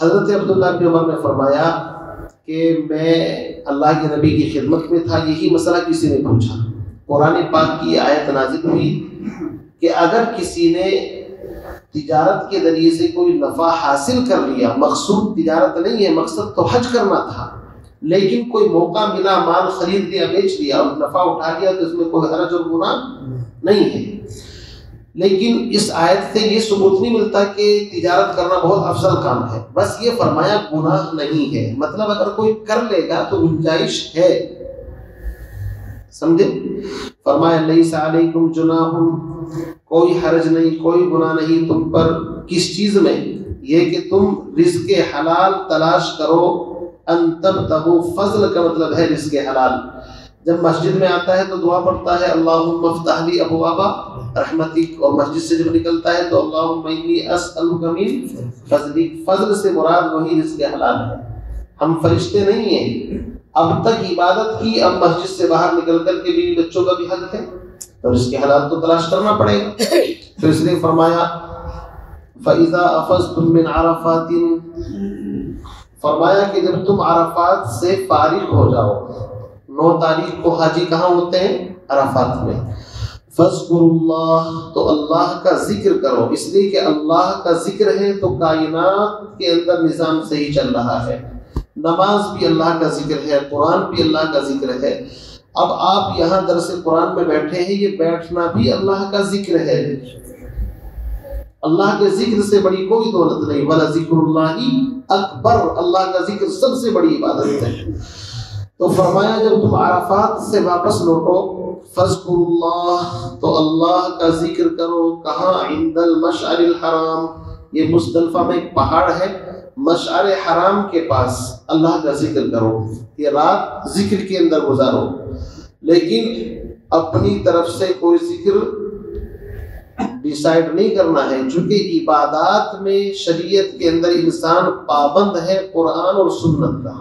S1: حضرت عبداللہ بن عمر نے فرمایا کہ میں اللہ کے نبی کی خدمت میں تھا، یہی مسئلہ کسی نے پوچھا. قرآن پاک کی آیت نازل ہوئی کہ اگر کسی نے تجارت کے ذریعے سے کوئی نفع حاصل کر لیا، مقصود تجارت نہیں ہے، مقصد تو حج کرنا تھا، لیکن کوئی موقع ملا، مال خرید لیا، بیچ لیا اور نفع اٹھا لیا، تو اس میں کوئی حرج اور گناہ نہیں ہے. لیکن اس آیت سے یہ ثبوت نہیں ملتا کہ تجارت کرنا بہت افضل کام ہے. بس یہ فرمایا گناہ نہیں ہے. مطلب اگر کوئی کر لے گا تو گنجائش ہے. سمجھے؟ فرمایا لیس علیکم جناح، کوئی حرج نہیں، کوئی گناہ نہیں تم پر. کس چیز میں؟ یہ کہ تم رزق حلال تلاش کرو. ان تبتغوا، فضل کا مطلب ہے رزق حلال. جب مسجد میں آتا ہے تو دعا پڑھتا ہے اللہم افتح لی ابواب رحمتک، اور مسجد سے جب نکلتا ہے تو اللہم انی اسألک من فضلک. فضل سے مراد وہی رزق حلال ہے. ہم فرشتے نہیں ہیں. اب تک عبادت کی، اب مسجد سے باہر نکل کر کے بیوی بچوں کا بھی حق ہے، تو رزق حلال تو تلاش کرنا پڑے گا. تو اس لیے فرمایا فَإِذَا أَفَضْتُم مِّنْ عَرَفَاتٍ، فرمایا کہ جب تم عرفات سے فارغ ہو جاؤ. 9 تاریخ کو حاجی کہاں ہوتے ہیں؟ عرفات میں. فَاذْكُرُوا اللَّهَ، تو اللہ کا ذکر کرو. اس لیے کہ اللہ کا ذکر ہے تو کائنات کے اندر نظام صحیح چل رہا ہے. نماز بھی اللہ کا ذکر ہے، قرآن بھی اللہ کا ذکر ہے. اب آپ یہاں درس قرآن میں بیٹھے ہیں، یہ بیٹھنا بھی اللہ کا ذکر ہے. اللہ کے ذکر سے بڑی کوئی دولت نہیں. وَلَذِكْرُ اللَّهِ اکبر، اللہ کا ذکر سب سے بڑی عبادت ہے. تو فرمایا جب تم عرفات سے واپس لوٹو فَاذْكُرُوا اللَّهَ، تو اللہ کا ذکر کرو. کہاں؟ عند المشعر الحرام، یہ مزدلفہ میں ایک پہاڑ ہے، مشعر حرام کے پاس اللہ کا ذکر کرو. یہ رات ذکر کے اندر گزارو، لیکن اپنی طرف سے کوئی ذکر ڈیسائیڈ نہیں کرنا ہے. چونکہ عبادات میں شریعت کے اندر انسان پابند ہے قرآن اور سنت کا.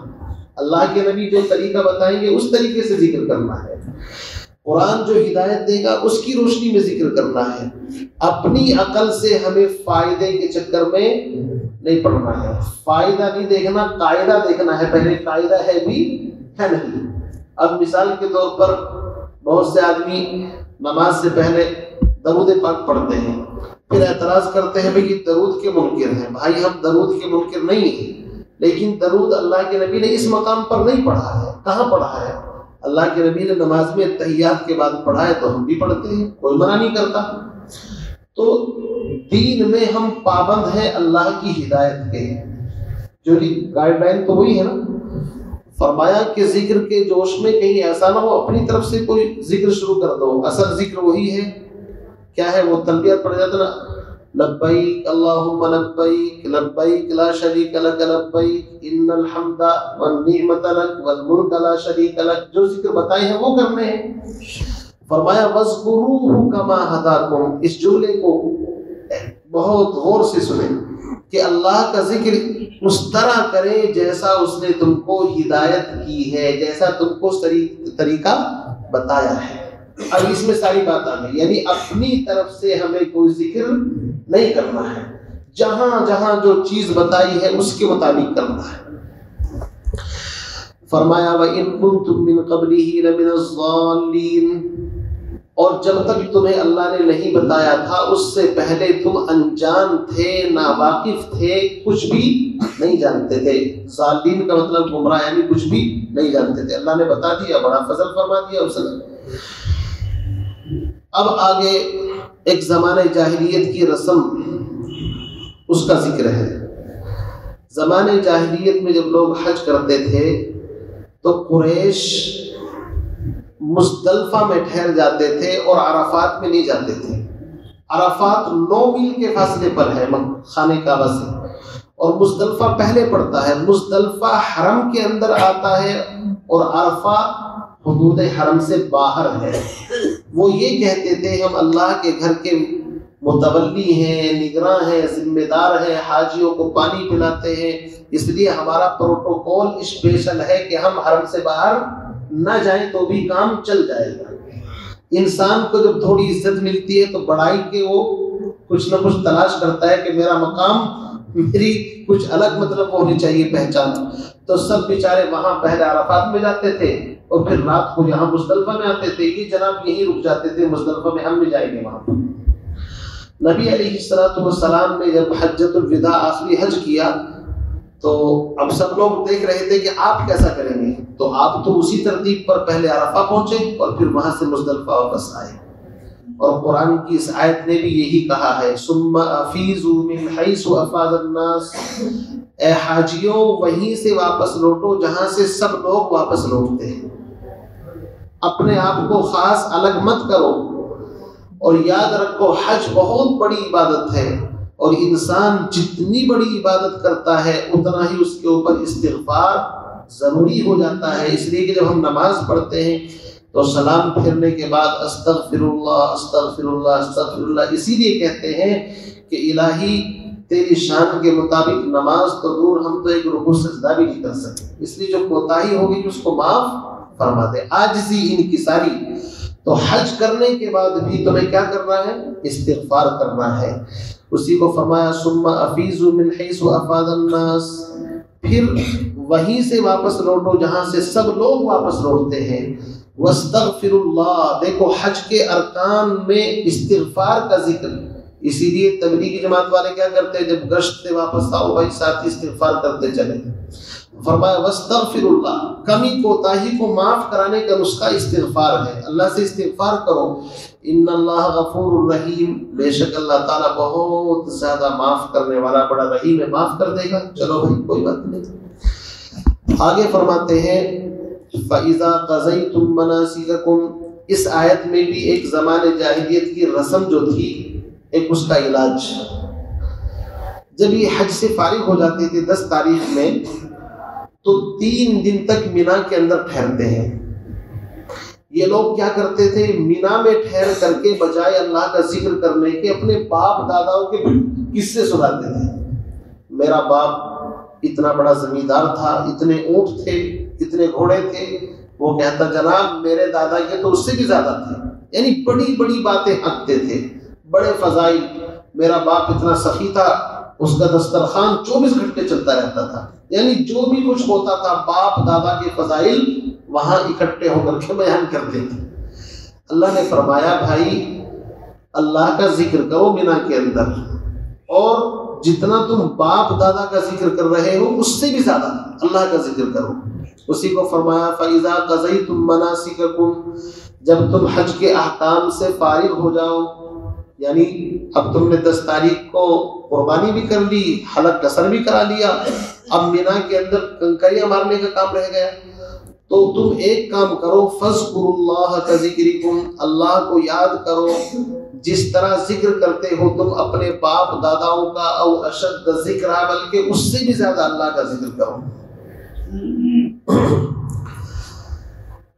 S1: اللہ کے نبی جو طریقہ بتائیں گے اس طریقے سے ذکر کرنا ہے. قرآن جو ہدایت دے گا اس کی روشنی میں ذکر کرنا ہے. اپنی عقل سے ہمیں فائدے کے چکر میں نہیں پڑھنا ہے. فائدہ نہیں دیکھنا، قاعدہ دیکھنا ہے. پہلے قاعدہ ہے بھی ہے نہیں. اب مثال کے طور پر بہت سے آدمی نماز سے پہلے درود پاک پڑھتے ہیں، پھر اعتراض کرتے ہیں بھئی یہ درود کے منکر ہیں. بھائی ہم درود کے منکر نہیں ہیں، لیکن درود اللہ کے نبی نے اس مقام پر نہیں پڑھا ہے. کہاں پڑھا ہے؟ اللہ کے نبی نے نماز میں تحیات کے بعد پڑھا ہے تو ہم بھی پڑھتے ہیں، کوئی منع نہیں کرتا. تو دین میں ہم پابند ہیں اللہ کی ہدایت کے. جو گائیڈ لائن تو وہی ہے نا. فرمایا کہ ذکر کے جوش میں کہیں ایسا نہ ہو اپنی طرف سے کوئی ذکر شروع کر دو. اصل ذکر وہی ہے. کیا ہے وہ؟ تلبیت پڑھ جاتا نا، لبیک اللہم لبیک لبیک لا شریک لک لبیک ان الحمد والنعمت لک والملک لا شریک لک. جو ذکر بتائے ہیں وہ کرنے ہیں. فرمایا وَاذْكُرُوهُ كَمَا هَدَاكُمْ، اس جملے کو بہت غور سے سنیں کہ اللہ کا ذکر اس طرح کرے جیسا اس نے تم کو ہدایت کی ہے، جیسا تم کو طریقہ بتایا ہے۔ اب اس میں ساری بات آ گئی، یعنی اپنی طرف سے ہمیں کوئی ذکر نہیں کرنا ہے، جہاں جہاں جو چیز بتائی ہے اس کے مطابق کرنا ہے۔ فرمایا وَإِن كُنتُم مِّن قَبْلِهِ لَمِنَ الضَّالِّينَ، اور جب تک تمہیں اللہ نے نہیں بتایا تھا اس سے پہلے تم انجان تھے، ناواقف تھے، کچھ بھی نہیں جانتے تھے۔ ضالین کا مطلب گمراہ، یعنی کچھ بھی نہیں جانتے تھے، اللہ نے بتا دیا، بڑا فضل فرما دیا اس نے۔ اب آگے ایک زمانہ جاہلیت کی رسم، اس کا ذکر ہے۔ زمانہ جاہلیت میں جب لوگ حج کرتے تھے تو قریش مزدلفہ میں ٹھہر جاتے تھے اور عرفات میں نہیں جاتے تھے۔ عرفات 9 میل کے فاصلے پر ہے خانہ کعبہ سے، اور مزدلفہ پہلے پڑتا ہے۔ مزدلفہ حرم کے اندر آتا ہے اور عرفہ حدود حرم سے باہر ہے۔ وہ یہ کہتے تھے ہم اللہ کے گھر کے متولی ہیں، نگراں ہیں، ذمہ دار ہیں، حاجیوں کو پانی پلاتے ہیں، اس لیے ہمارا پروٹوکول اسپیشل ہے کہ ہم حرم سے باہر نہ جائیں تو بھی کام چل جائے گا۔ انسان کو جب تھوڑی عزت ملتی ہے تو بڑائی کے وہ کچھ نہ کچھ تلاش کرتا ہے کہ میرا مقام، میری کچھ الگ مطلب ہونی چاہیے پہچان۔ تو سب بیچارے وہاں پہلے عرفات میں جاتے تھے اور پھر رات کو یہاں مزدلفہ میں آتے تھے، یہ جناب یہیں رک جاتے تھے، مزدلفہ میں ہم بھی جائیں گے وہاں۔ نبی علیہ السلام نے جب حجۃ الوداع آخری حج کیا تو اب سب لوگ دیکھ رہے تھے کہ آپ کیسا کریں گے، تو آپ تو اسی ترتیب پر پہلے عرفہ پہنچے اور پھر وہاں سے مزدلفہ واپس آئے۔ اور قرآن کی اس آیت نے بھی یہی کہا ہے ثم افیضوا من حیث افاض الناس، اے حاجیوں وہیں سے واپس لوٹو جہاں سے سب لوگ واپس لوٹتے ہیں، اپنے آپ کو خاص الگ مت کرو۔ اور یاد رکھو حج بہت بڑی عبادت ہے، اور انسان جتنی بڑی عبادت کرتا ہے اتنا ہی اس کے اوپر استغفار ضروری ہو جاتا ہے۔ اس لیے کہ جب ہم نماز پڑھتے ہیں تو سلام پھیرنے کے بعد استغفر اللہ استغفر اللہ استغفر اللہ، اسی لیے کہتے ہیں کہ الہی تیری شان کے مطابق نماز تو دور، ہم تو ایک رکوع سجدہ بھی نہیں کر سکتے، اس لیے جو کوتاہی ہوگی اس کو معاف فرما دے، عاجزی انکساری۔ تو حج کرنے کے بعد بھی تمہیں کیا کرنا ہے؟ استغفار کرنا ہے۔ اسی کو فرمایا ثم افیضوا من حیث افاض الناس، پھر وہیں سے واپس لوٹو جہاں سے سب لوگ واپس لوٹتے ہیں۔ واستغفر اللہ، دیکھو حج کے ارکان میں استغفار کا ذکر، اسی لیے تبلیغی جماعت والے کیا کرتے ہیں، جب گشت سے واپس آؤ بھائی ساتھی استغفار کرتے چلے۔ فرمایا واستغفر اللہ، کمی کوتاہی کو معاف کرانے کا نسخہ استغفار ہے، اللہ سے استغفار کرو۔ ان اللہ غفور الرحیم، بے شک اللہ تعالیٰ بہت زیادہ معاف کرنے والا، بڑا رحیم ہے، معاف کر دے گا۔ چلو بھائی کوئی بات نہیں۔ آگے فرماتے ہیں فَإِذَا قَضَيْتُم مَّنَاسِكَكُمْ، اس آیت میں بھی ایک زمانے جاہلیت کی رسم جو تھی، ایک اس کا علاج۔ جب یہ حج سے فارغ ہو جاتے تھے 10 تاریخ میں، تو 3 دن تک مینا کے اندر ٹھہرتے ہیں۔ یہ لوگ کیا کرتے تھے، مینا میں ٹھہر کر کے بجائے اللہ کا ذکر کرنے کے اپنے باپ داداؤں کے قصے سناتے تھے۔ میرا باپ اتنا بڑا زمیندار تھا، اتنے اونٹ تھے، اتنے گھوڑے تھے، وہ کہتا جناب میرے دادا کے تو اس سے بھی زیادہ تھے، یعنی بڑی بڑی باتیں ہنکتے تھے، بڑے فضائل۔ میرا باپ اتنا سخی تھا، اس کا دسترخوان 24 گھنٹے چلتا رہتا تھا، یعنی جو بھی کچھ ہوتا تھا باپ دادا کے فضائل وہاں اکٹھے ہو کر کے بیان کرتے تھے۔ اللہ نے فرمایا بھائی اللہ کا ذکر کرو مینا کے اندر، اور جتنا تم باپ دادا کا ذکر کر رہے ہو اس سے بھی زیادہ اللہ کا ذکر کرو۔ اسی کو فرمایا فَإِذَا قَضَيْتُم مَّنَاسِكَكُمْ، جب تم حج کے احکام سے فارغ ہو جاؤ، یعنی اب تم نے 10 تاریخ کو قربانی بھی کر لی، حلق قصر بھی کرا لیا، اب مینا کے اندر کنکریاں مارنے کا کام رہ گیا، تو تم ایک کام کرو فَاذْكُرُوا اللَّهَ كَذِكْرِكُمْ، اللہ کو یاد کرو جس طرح ذکر کرتے ہو تم اپنے باپ داداؤں کا، او اشد ذکر، بلکہ اس سے بھی زیادہ اللہ کا ذکر کرو۔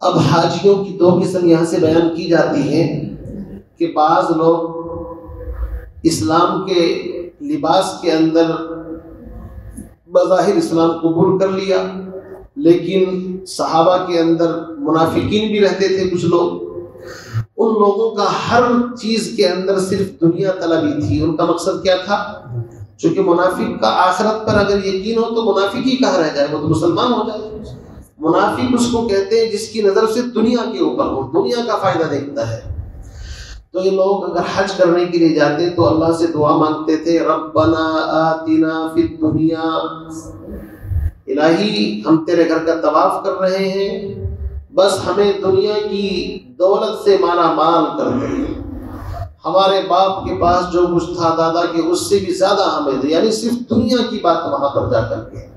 S1: اب حاجیوں کی دو قسم یہاں سے بیان کی جاتی ہیں کہ بعض لوگ اسلام کے لباس کے اندر بظاہر اسلام قبول کر لیا، لیکن صحابہ کے اندر منافقین بھی رہتے تھے کچھ لوگ. ان لوگوں کا ہر چیز کے اندر صرف دنیا طلبی تھی. ان کا مقصد کیا تھا؟ چونکہ منافق کا آخرت پر اگر یقین ہو تو منافق ہی کہاں رہ جائے، وہ تو مسلمان ہو جائے. منافق اس کو کہتے ہیں جس کی نظر سے دنیا کے اوپر ہو، دنیا کا فائدہ دیکھتا ہے. تو یہ لوگ اگر حج کرنے کے لیے جاتے تو اللہ سے دعا مانگتے تھے، ربنا آتنا فی الدنیا، الہی ہم تیرے گھر کا طواف کر رہے ہیں، بس ہمیں دنیا کی دولت سے مالا مال کر دے، ہمارے باپ کے پاس جو کچھ تھا دادا کے اس سے بھی زیادہ ہمیں دے. یعنی صرف دنیا کی بات وہاں پر جا کر کے.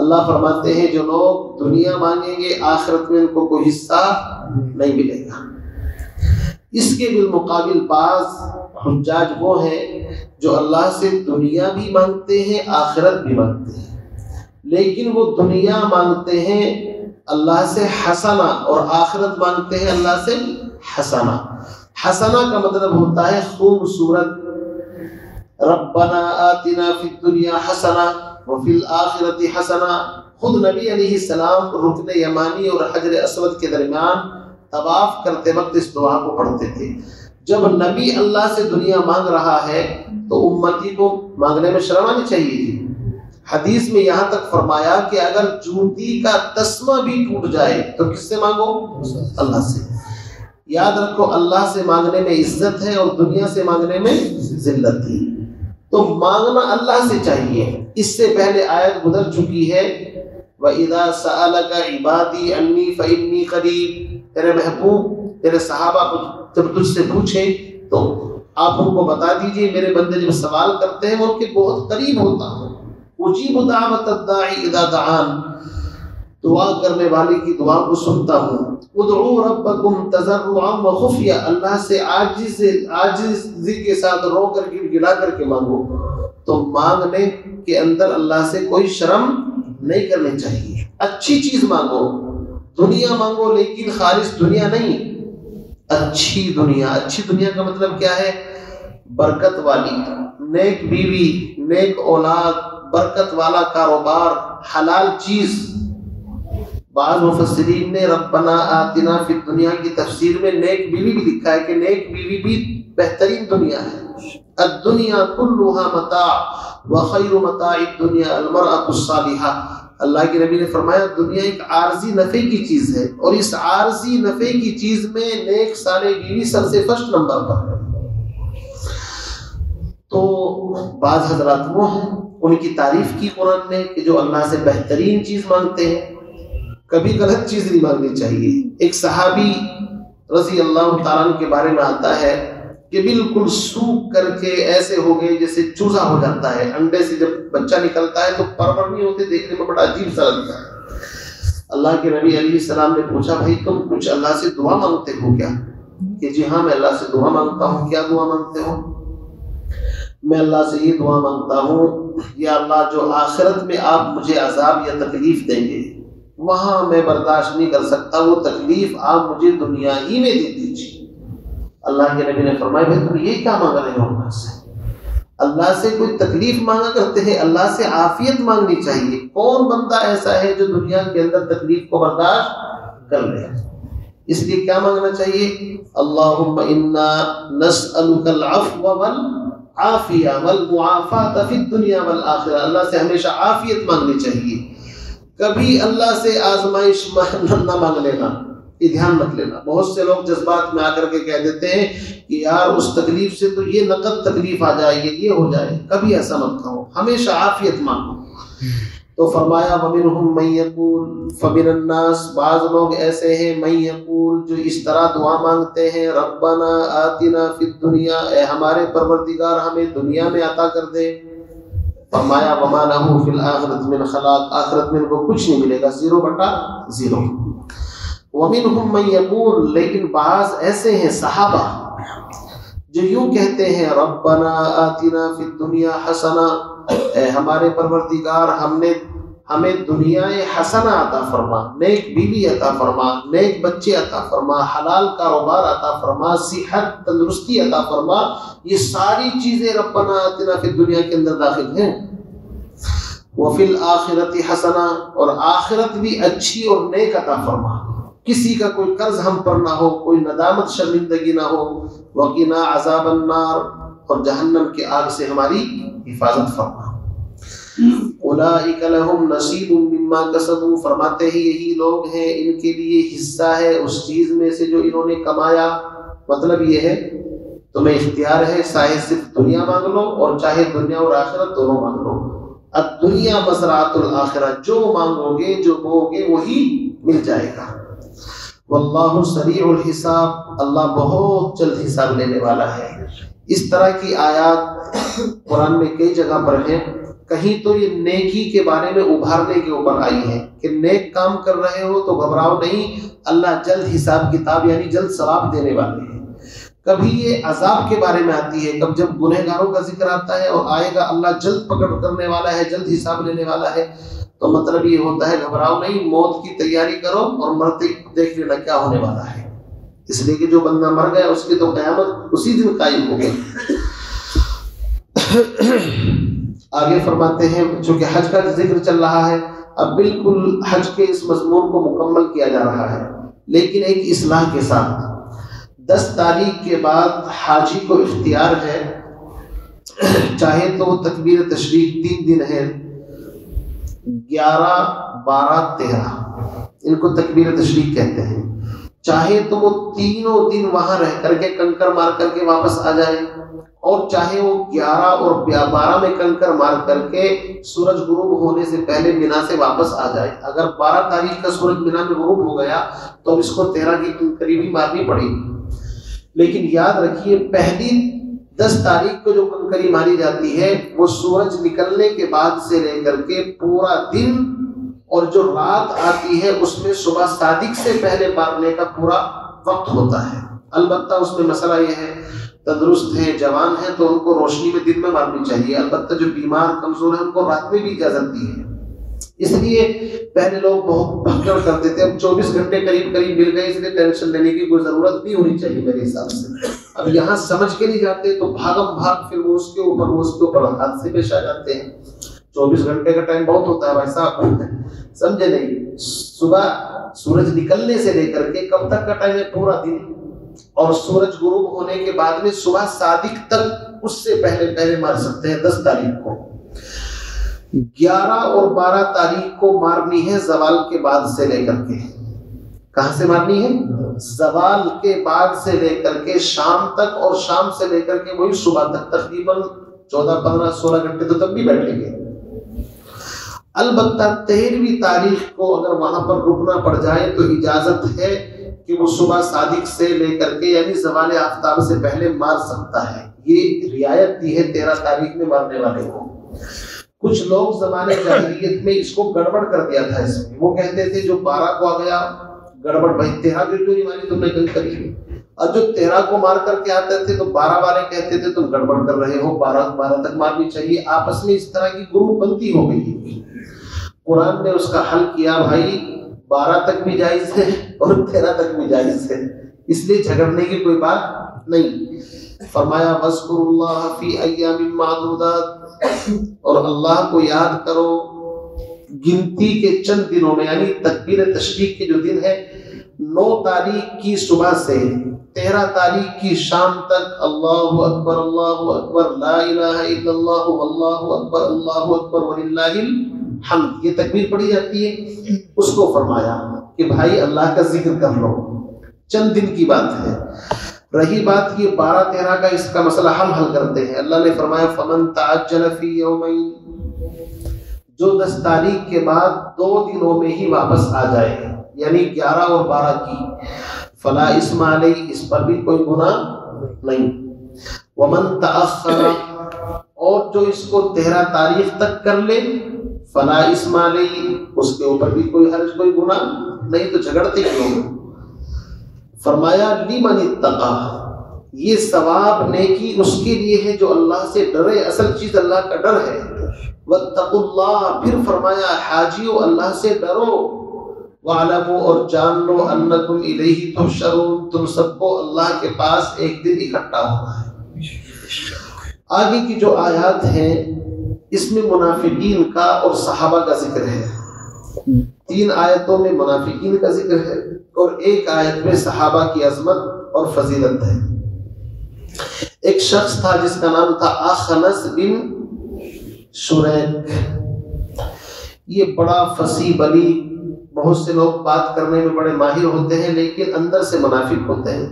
S1: اللہ فرماتے ہیں جو لوگ دنیا مانگیں گے آخرت میں ان کو کوئی حصہ نہیں ملے گا. اس کے بالمقابل بعض حجاج وہ ہیں جو اللہ سے دنیا بھی مانگتے ہیں آخرت بھی مانگتے ہیں، لیکن وہ دنیا مانگتے ہیں اللہ سے حسنہ اور آخرت مانگتے ہیں اللہ سے حسنہ. حسنہ کا مطلب ہوتا ہے خوبصورت. ربنا آتنا فی الدنیا حسنہ وفی الآخرت حسنہ. خود نبی علیہ السلام رکن یمانی اور حجر اسود کے درمیان طواف کرتے وقت اس دعا کو پڑھتے تھے. جب نبی اللہ سے دنیا مانگ رہا ہے تو امتی کو مانگنے میں شرم آنی چاہیے تھی. حدیث میں یہاں تک فرمایا کہ اگر جوتی کا تسمہ بھی ٹوٹ جائے تو کس سے مانگو؟ اللہ سے. یاد رکھو اللہ سے مانگنے میں عزت ہے اور دنیا سے مانگنے میں ذلت ہے. تو مانگنا اللہ سے چاہیے. اس سے پہلے آیت گزر چکی ہے، وَإِذَا سَأَلَكَ عِبَادِي عَنِّي فَإِنِّي قَرِيبٌ. تیرے محبوب تیرے صحابہ کو جب تجھ سے پوچھیں تو آپ ان کو بتا دیجئے میرے بندے جب سوال کرتے ہیں وہ ان کے بہت قریب ہوتا ہوں. اجیب دعوت الداعی اذا دعان، دعا کرنے والے کی دعا کو سنتا ہوں. ادعوا ربکم تضرعا وخفیا، اللہ سے عاجزی کے ساتھ رو کر کے گلا کر کے مانگو. تو مانگنے کے اندر اللہ سے کوئی شرم نہیں کرنی چاہیے. اچھی چیز مانگو، دنیا مانگو لیکن خالص دنیا نہیں، اچھی دنیا. اچھی دنیا کا مطلب کیا ہے؟ برکت والی، نیک بیوی، نیک اولاد، برکت والا کاروبار، حلال چیز. بعض مفسرین نے ربنا آتنا فی الدنیا کی تفسیر میں نیک بیوی بھی لکھا ہے کہ نیک بیوی بھی بہترین دنیا ہے. الدنیا کلھا متاع وخیر متاع الدنیا المرأة الصالحہ. اللہ کے نبی نے فرمایا دنیا ایک عارضی نفع کی چیز ہے اور اس عارضی نفع کی چیز میں نیک صالح بیوی سب سے فرسٹ نمبر پر ہے. تو بعض حضرات وہ ہیں ان کی تعریف کی قرآن نے کہ جو اللہ سے بہترین چیز مانگتے ہیں. کبھی غلط چیز نہیں مانگنی چاہیے. ایک صحابی رضی اللہ تعالیٰ عنہ کے بارے میں آتا ہے کہ بالکل سوکھ کر کے ایسے ہو گئے جیسے چوزا ہو جاتا ہے. انڈے سے جب بچہ نکلتا ہے تو پر نہیں ہوتے، دیکھنے میں بڑا عجیب سا لگتا ہے. اللہ کے نبی علیہ السلام نے پوچھا بھائی تم کچھ اللہ سے دعا مانگتے ہو کیا؟ کہ جی ہاں میں اللہ سے دعا مانگتا ہوں. کیا دعا مانگتے ہو؟ میں اللہ سے یہ دعا مانگتا ہوں یا اللہ جو آخرت میں آپ مجھے عذاب یا تکلیف دیں گے وہاں میں برداشت نہیں کر سکتا، وہ تکلیف آپ مجھے دنیا ہی میں دے دیجیے. اللہ کے نبی نے فرمایا بھائی تم یہ کیا مانگ رہے ہو اللہ سے؟ اللہ سے کوئی تکلیف مانگا کرتے ہیں، اللہ سے عافیت مانگنی چاہیے. کون بندہ ایسا ہے جو دنیا کے اندر تکلیف کو برداشت کر لے؟ اس لیے کیا مانگنا چاہیے؟ اللہم انا نسألک العفو والعافیہ والمعافاة فی الدنیا والآخرہ. اللہ سے ہمیشہ عافیت مانگنی چاہیے. کبھی اللہ سے آزمائش نہ مانگ لینا، یہ دھیان رکھ لینا. بہت سے لوگ جذبات میں آ کر کے کہہ دیتے ہیں کہ یار اس تکلیف سے تو یہ نقد تکلیف آ جائے گی، یہ ہو جائے. کبھی ایسا مت کہو، ہمیشہ عافیت مانگو. تو فرمایا وَمِنْهُمْ مَنْ يَقُولُ فَمِنَ النَّاسِ، بعض لوگ ایسے ہیں مَنْ يَقُولُ جو اس طرح دعا مانگتے ہیں ربنا آتنا فی الدنیا، اے ہمارے پروردگار ہمیں دنیا میں عطا کر دے. فرمایا وَمَا لَهُ فِي الْآخِرَةِ مِنْ خَلَاقٍ، آخرت میں ان کو کچھ نہیں ملے گا، 0/0. وَمِنْهُمْ مَنْ يَقُولُ، لیکن بعض ایسے ہیں صحابہ جو یوں کہتے ہیں ربنا آتنا فی الدنیا حسنہ، اے ہمارے پروردگار ہم نے ہمیں دنیا حسنہ عطا فرما، نیک بیوی عطا فرما، نیک بچے عطا فرما، حلال کاروبار عطا فرما، صحت تندرستی عطا فرما. یہ ساری چیزیں ربنا آتنا فی الدنیا کے اندر داخل ہیں. وفی الآخرۃ حسنہ، اور آخرت بھی اچھی اور نیک عطا فرما. کسی کا کوئی قرض ہم پر نہ ہو، کوئی ندامت شرمندگی نہ ہو. وقنا عذاب النار، اور جہنم کے آگ سے ہماری حفاظت فرما. اولئک لہم نصیب مما کسبوا، فرماتے ہیں یہی لوگ ہیں ان کے لیے حصہ ہے اس چیز میں سے جو انہوں نے کمایا. مطلب یہ ہے تمہیں اختیار ہے، چاہے صرف دنیا مانگ لو اور چاہے دنیا اور آخرت دونوں مانگ لو. الدنیا مزرعۃ الآخرہ، جو مانگو گے جو بو گے وہی مل جائے گا. واللہ سریع الحساب، اللہ بہت جلد حساب لینے والا ہے. اس طرح کی آیات قرآن میں کئی جگہ پر ہیں. کہیں تو یہ نیکی کے بارے میں ابھارنے کے اوپر آئی ہے کہ نیک کام کر رہے ہو تو گھبراؤ نہیں، اللہ جلد حساب کتاب یعنی جلد ثواب دینے والے ہیں. کبھی یہ عذاب کے بارے میں آتی ہے، کب جب گنہگاروں کا ذکر آتا ہے اور آئے گا اللہ جلد پکڑ کرنے والا ہے، جلد حساب لینے والا ہے، تو مطلب یہ ہوتا ہے گھبراؤ نہیں، موت کی تیاری کرو اور مرتے دیکھ لینا کیا ہونے والا ہے. اس لیے کہ جو بندہ مر گیا اس کی تو قیامت اسی دن قائم ہو گئی. آگے فرماتے ہیں چونکہ حج کا ذکر چل رہا ہے، اب بالکل حج کے اس مضمون کو مکمل کیا جا رہا ہے، لیکن ایک اصلاح کے ساتھ. 10 تاریخ کے بعد حاجی کو اختیار ہے، چاہے تو وہ تکبیر تشریق 3 دن ہے، 11 12 13 ان کو تکبیر تشریق کہتے ہیں. چاہے تو وہ تینوں دن وہاں رہ کر کے کنکر مار کر کے واپس آ جائے، اور چاہے وہ 11 اور 12 میں کنکر مار کر کے سورج غروب ہونے سے پہلے مینا سے واپس آ جائے. اگر 12 تاریخ کا سورج مینا میں غروب ہو گیا تو اب اس کو 13 کی کنکری بھی مارنی پڑے گی. لیکن یاد رکھیے پہلی 10 تاریخ کو جو کنکری ماری جاتی ہے وہ سورج نکلنے کے بعد سے لے کر کے پورا دن، اور جو رات آتی ہے اس میں صبح صادق سے پہلے مارنے کا پورا وقت ہوتا ہے. البتہ اس میں مسئلہ یہ ہے تندرست ہیں جوان ہیں تو ان کو روشنی میں دن میں مارنی چاہیے، البتہ جو بیمار کمزور ہیں ان کو رات میں بھی اجازت دی ہے. اس لیے پہلے لوگ بہت بھگدڑ کرتے تھے، اب 24 گھنٹے قریب مل گئے، اس لیے ٹینشن لینے کی کوئی ضرورت نہیں ہونی چاہیے میرے حساب سے. اب یہاں سمجھ کے نہیں جاتے تو بھاگم بھاگ پھر وہ اس کے اوپر حادثے پیش آ جاتے ہیں. 24 گھنٹے کا ٹائم بہت ہوتا ہے بھائی صاحب، سمجھے نہیں؟ صبح سورج نکلنے سے لے کر کے کب تک کا ٹائم ہے؟ پورا دن. اور سورج غروب ہونے کے بعد میں صبح صادق تک اس سے پہلے مار سکتے ہیں 10 تاریخ کو. 11 اور 12 تاریخ کو مارنی ہے زوال کے بعد سے لے کر کے. کہاں سے مارنی ہے؟ زوال کے بعد سے لے کر کے شام تک، اور شام سے لے کر کے وہی صبح تک، تقریباً 14 15 16 گھنٹے تو تب بھی بیٹھیں گے. البتہ 13ویں تاریخ کو اگر وہاں پر رکنا پڑ جائے تو اجازت ہے کہ وہ صبح صادق سے لے کر کے یعنی زوال آفتاب سے پہلے مار سکتا ہے. یہ رعایت دی ہے 13 تاریخ میں مارنے والے کو. کچھ لوگ زمانے جاہلیت میں اس کو گڑبڑ کر دیا تھا. اس میں وہ کہتے تھے جو 12 کو آ گیا گڑبڑ، بھائی 13 کیوں نہیں ماری تم نے کل کری، اور جو 13 کو مار کر کے آتے تھے تو 12 والے کہتے تھے تم گڑبڑ کر رہے ہو، 12 تک مارنی چاہیے. آپس میں اس طرح کی گروپ بنتی ہو گئی. قرآن نے اس کا حل کیا، بھائی 12 تک بھی جائز ہے اور 13 تک بھی جائز ہے، اس لیے جھگڑنے کی کوئی بات نہیں. فرمایا وَاذْكُرُوا اللَّهَ فِي أَيَّامٍ مَّعْدُودَاتٍ، اور اللہ کو یاد کرو گنتی کے چند دنوں میں، یعنی تکبیر تشریق کے جو دن ہے 9 تاریخ کی صبح سے 13 تاریخ کی شام تک اللہ اکبر لا الہ الا اللہ واللہ اکبر وللہ الحمد، یہ تکبیر پڑھی جاتی ہے. اس کو فرمایا کہ بھائی اللہ کا ذکر کر لو، چند دن کی بات ہے. رہی بات یہ 12 13 کا، اس کا مسئلہ ہم حل کرتے ہیں. اللہ نے فرمایا فمن تعجل فی یومین، جو 10 تاریخ کے بعد 2 دنوں میں ہی واپس آ جائے، یعنی 11 اور 12 کی، فلا اسم علیہ، اس پر بھی کوئی گناہ نہیں. ومن تأخر، اور جو اس کو 13 تاریخ تک کر لے، فلا اسم علیہ، اس کے اوپر بھی کوئی حرج کوئی گناہ نہیں. تو جھگڑتے کیوں؟ فرمایا لمن اتقا، یہ ثواب نیکی اس کے لیے ہے جو اللہ سے ڈرے، اصل چیز اللہ کا ڈر ہے۔ واتقوا اللہ، پھر فرمایا حاجیو اللہ سے ڈرو، وَاعْلَمُوا اور جان لو انکم الیہ تحشرون، تم سب کو اللہ کے پاس ایک دن اکٹھا ہونا ہے۔ آگے کی جو آیات ہیں اس میں منافقین کا اور صحابہ کا ذکر ہے۔ 3 آیتوں میں منافقین کا ذکر ہے اور ایک آیت میں صحابہ کی عظمت اور فضیلت ہے۔ ایک شخص تھا جس کا نام تھا اخنس بن شریک، یہ بڑا فصیح بلیغ، بہت سے لوگ بات کرنے میں بڑے ماہر ہوتے ہیں لیکن اندر سے منافق ہوتے ہیں۔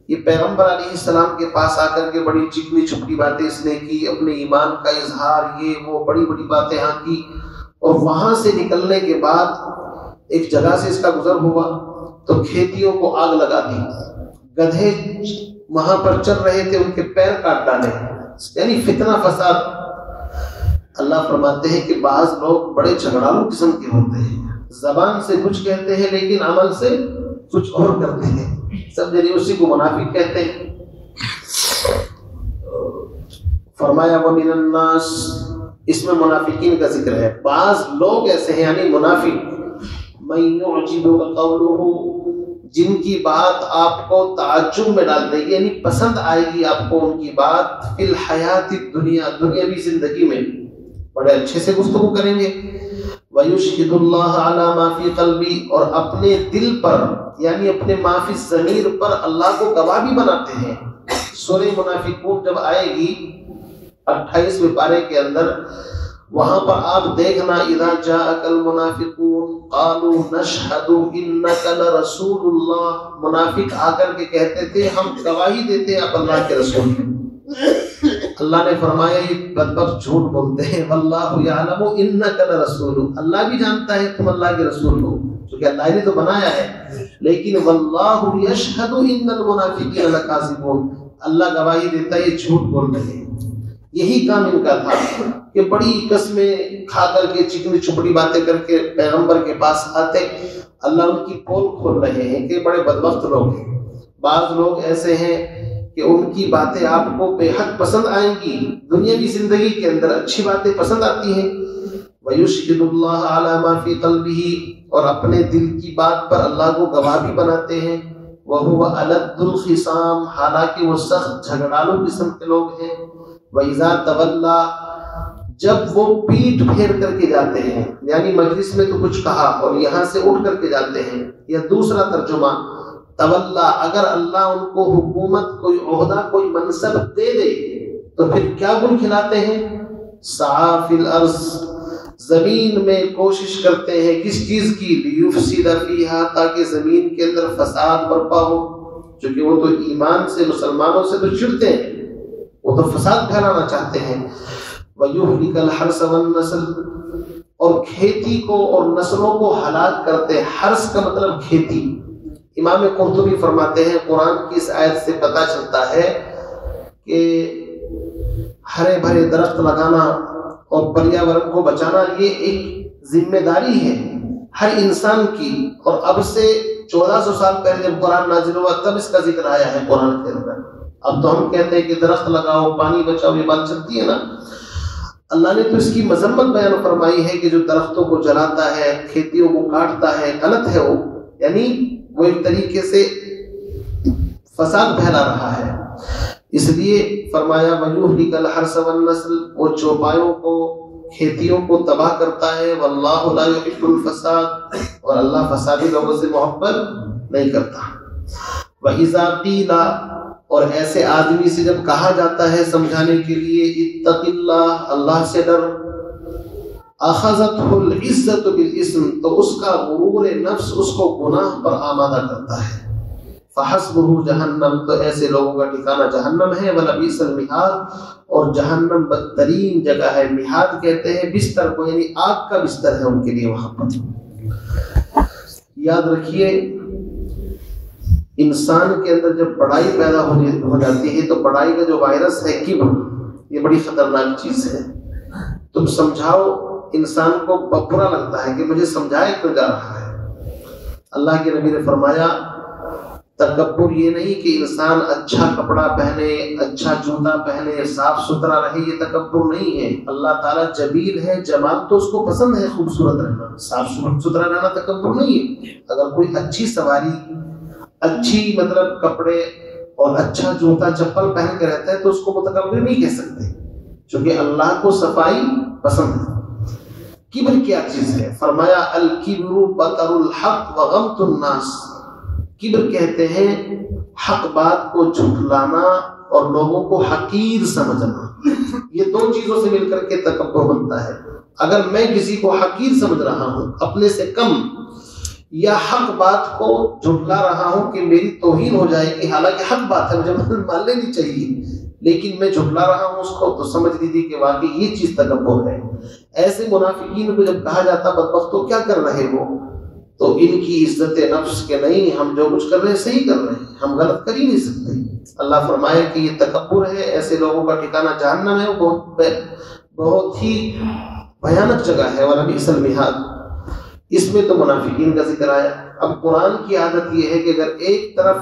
S1: یہ پیغمبر علیہ السلام کے پاس آ کر کے بڑی چکنی چھپٹی باتیں اس نے کی، اپنے ایمان کا اظہار، یہ وہ بڑی بڑی باتیں ہاں کی، اور وہاں سے نکلنے کے بعد ایک جگہ سے اس کا گزر ہوا تو کھیتیوں کو آگ لگا دی، گدھے وہاں پر چل رہے تھے ان کے پیر کاٹ ڈالے، یعنی فتنہ فساد۔ اللہ فرماتے ہیں کہ بعض لوگ بڑے جھگڑالو قسم کے ہوتے ہیں، زبان سے کچھ کہتے ہیں لیکن عمل سے کچھ اور کرتے ہیں، سب جنہیں اسی کو منافق کہتے ہیں۔ فرمایا وَمِنَ النَّاسِ، اس میں منافقین کا ذکر ہے۔ بعض لوگ ایسے ہیں یعنی منافق، مَن يُعْجِبُكَ قَوْلُهُ، جن کی بات آپ کو تعجب میں ڈال دے گی، یعنی پسند آئے گی آپ کو ان کی بات، فی الحیات الدنیا، دنیاوی زندگی میں بڑے اچھے سے گفتگو کریں گے، وَيُشْهِدُ اللَّهَ عَلَى مَا فِي قَلْبِهِ، اور اپنے دل پر یعنی اپنے ما فی الضمیر پر اللہ کو گواہ بھی بناتے ہیں۔ سورہ منافقون جب آئے گی 28ویں پارے کے اندر، وہاں پر آپ دیکھنا اذا جاءک المنافقون قالوا نشهد انک لرسول اللہ، منافق آ کر کے کہتے تھے ہم گواہی دیتے ہیں آپ اللہ کے رسول ہیں۔ اللہ نے فرمایا یہ بدبخت جھوٹ بولتے ہیں، واللہ یعلم انک لرسول، اللہ بھی جانتا ہے تم اللہ کے رسول ہو، کیونکہ اللہ نے تو بنایا ہے، لیکن واللہ یشہد ان المنافقین لکاذبون، اللہ گواہی دیتا ہے یہ جھوٹ بول رہے ہیں۔ یہی کام ان کا تھا کہ بڑی قسمیں کھا کر کے چکنی چھپڑی باتیں کر کے پیغمبر کے پاس آتے، اللہ ان کی پول کھول رہے ہیں کہ بڑے بدبخت لوگ ہیں۔ بعض لوگ ایسے ہیں کہ ان کی باتیں آپ کو بے حد پسند آئیں گی، دنیاوی زندگی کے اندر اچھی باتیں پسند آتی ہیں، وَيُشْهِدُ اللَّهَ عَلَى مَا فِي قَلْبِهِ، اور اپنے دل کی بات پر اللہ کو گواہ بھی بناتے ہیں، وَهُوَ أَلَدُّ الْخِصَامِ، حالانکہ وہ سخت جھگڑالو قسم کے لوگ ہیں، وَإِذَا تَوَلَّى، جب وہ پیٹ پھیر کر کے جاتے ہیں، یعنی مجلس میں تو کچھ کہا اور یہاں سے اٹھ کر کے جاتے ہیں، یا دوسرا ترجمہ تولا، اگر اللہ ان کو حکومت، کوئی عہدہ، کوئی منصب دے دے تو پھر کیا گل کھلاتے ہیں، سعی فی الارض، زمین میں کوشش کرتے ہیں کس چیز کی، لیفسد فیہا، تاکہ زمین کے اندر فساد برپا ہو، چونکہ وہ تو ایمان سے، مسلمانوں سے تو چڑھتے ہیں، وہ تو فساد پھیلانا چاہتے ہیں، ویہلک الحرث والنسل، اور کھیتی کو اور نسلوں کو ہلاک کرتے، حرث کا مطلب کھیتی۔ امام قرطبی فرماتے ہیں قرآن کی اس آیت سے پتہ چلتا ہے کہ ہرے بھرے درخت لگانا اور پریاورن کو بچانا یہ ایک ذمہ داری ہے ہر انسان کی، اور اب سے 1400 سال پہلے جب قرآن نازل ہوا تب اس کا ذکر آیا ہے قرآن کے اندر۔ اب تو ہم کہتے ہیں کہ درخت لگاؤ، پانی بچاؤ، یہ بات چلتی ہے نا، اللہ نے تو اس کی مذمت بیان فرمائی ہے کہ جو درختوں کو جلاتا ہے، کھیتیوں کو کاٹتا ہے، غلط ہے وہ، یعنی وہ ایک طریقے سے فساد پھیلا رہا ہے۔ اس لیے فرمایا وَيُهْلِكَ الْحَرْثَ وَالنَّسْلَ، وہ چوپایوں کو، کھیتیوں کو تباہ کرتا ہے، وَاللَّهُ لَا يُحِبُّ الْفَسَادَ، اور اللہ فسادی لوگوں سے محبت نہیں کرتا۔ وَإِذَا قِيلَ، اور ایسے آدمی سے جب کہا جاتا ہے سمجھانے کے لیے، اتق اللہ، اللہ سے ڈر، اخذتہ العزت بالاسم، تو اس کا غرور نفس اس کو گناہ پر آمادہ کرتا ہے، فحسبہ جہنم، تو ایسے لوگوں کا ٹھکانہ جہنم ہے، ولبئس المہاد، اور جہنم بدترین جگہ ہے، مہاد کہتے ہیں بستر کو، یعنی آگ کا بستر ہے ان کے لیے وہاں پر۔ یاد رکھیے انسان کے اندر جب بڑائی پیدا ہو جاتی ہے تو بڑائی کا جو وائرس ہے کبر، یہ بڑی خطرناک چیز ہے۔ تم سمجھاؤ، انسان کو برا لگتا ہے کہ مجھے سمجھایا کیوں جا رہا ہے۔ اللہ کے نبی نے فرمایا تکبر یہ نہیں کہ انسان اچھا کپڑا پہنے، اچھا جوتا پہنے، صاف ستھرا رہے، یہ تکبر نہیں ہے۔ اللہ تعالیٰ جمیل ہے، جمال تو اس کو پسند ہے، خوبصورت رہنا، صاف ستھرا رہنا تکبر نہیں ہے۔ اگر کوئی اچھی سواری، اچھی مطلب کپڑے اور اچھا جوتا چپل پہن کے رہتا ہے تو اس کو متکبر نہیں کہہ سکتے، چونکہ اللہ کو صفائی پسند ہے۔ کبر کیا چیز ہے؟ فرمایا الکبر بطر الحق وغمط الناس۔ کبر کہتے ہیں حق بات کو جھٹلانا اور لوگوں کو حقیر سمجھنا۔ یہ دو چیزوں سے مل کر کے تکبر بنتا ہے۔ اگر میں کسی کو حقیر سمجھ رہا ہوں، اپنے سے کم، یا حق بات کو جھٹلا رہا ہوں کہ میری توہین ہو جائے گی، حالانکہ حق بات ہے، مجھے مان لینی چاہیے، لیکن میں جھٹلا رہا ہوں اس کو، تو سمجھ لیجیے کہ واقعی یہ چیز تکبر ہے۔ ایسے منافقین کو جب کہا جاتا بدبختوں کیا کر رہے ہو، تو ان کی عزت نفس کے نہیں، ہم جو کچھ کر رہے ہیں صحیح کر رہے ہیں، ہم غلط کر ہی نہیں سکتے۔ اللہ فرمائے کہ یہ تکبر ہے، ایسے لوگوں کا ٹھکانہ جہنم ہے، وہ بہت ہی بھیانک جگہ ہے، وَلَبِئْسَ الْمِہَادُ۔ اس میں تو منافقین کا ذکر آیا۔ اب قرآن کی عادت یہ ہے کہ اگر ایک طرف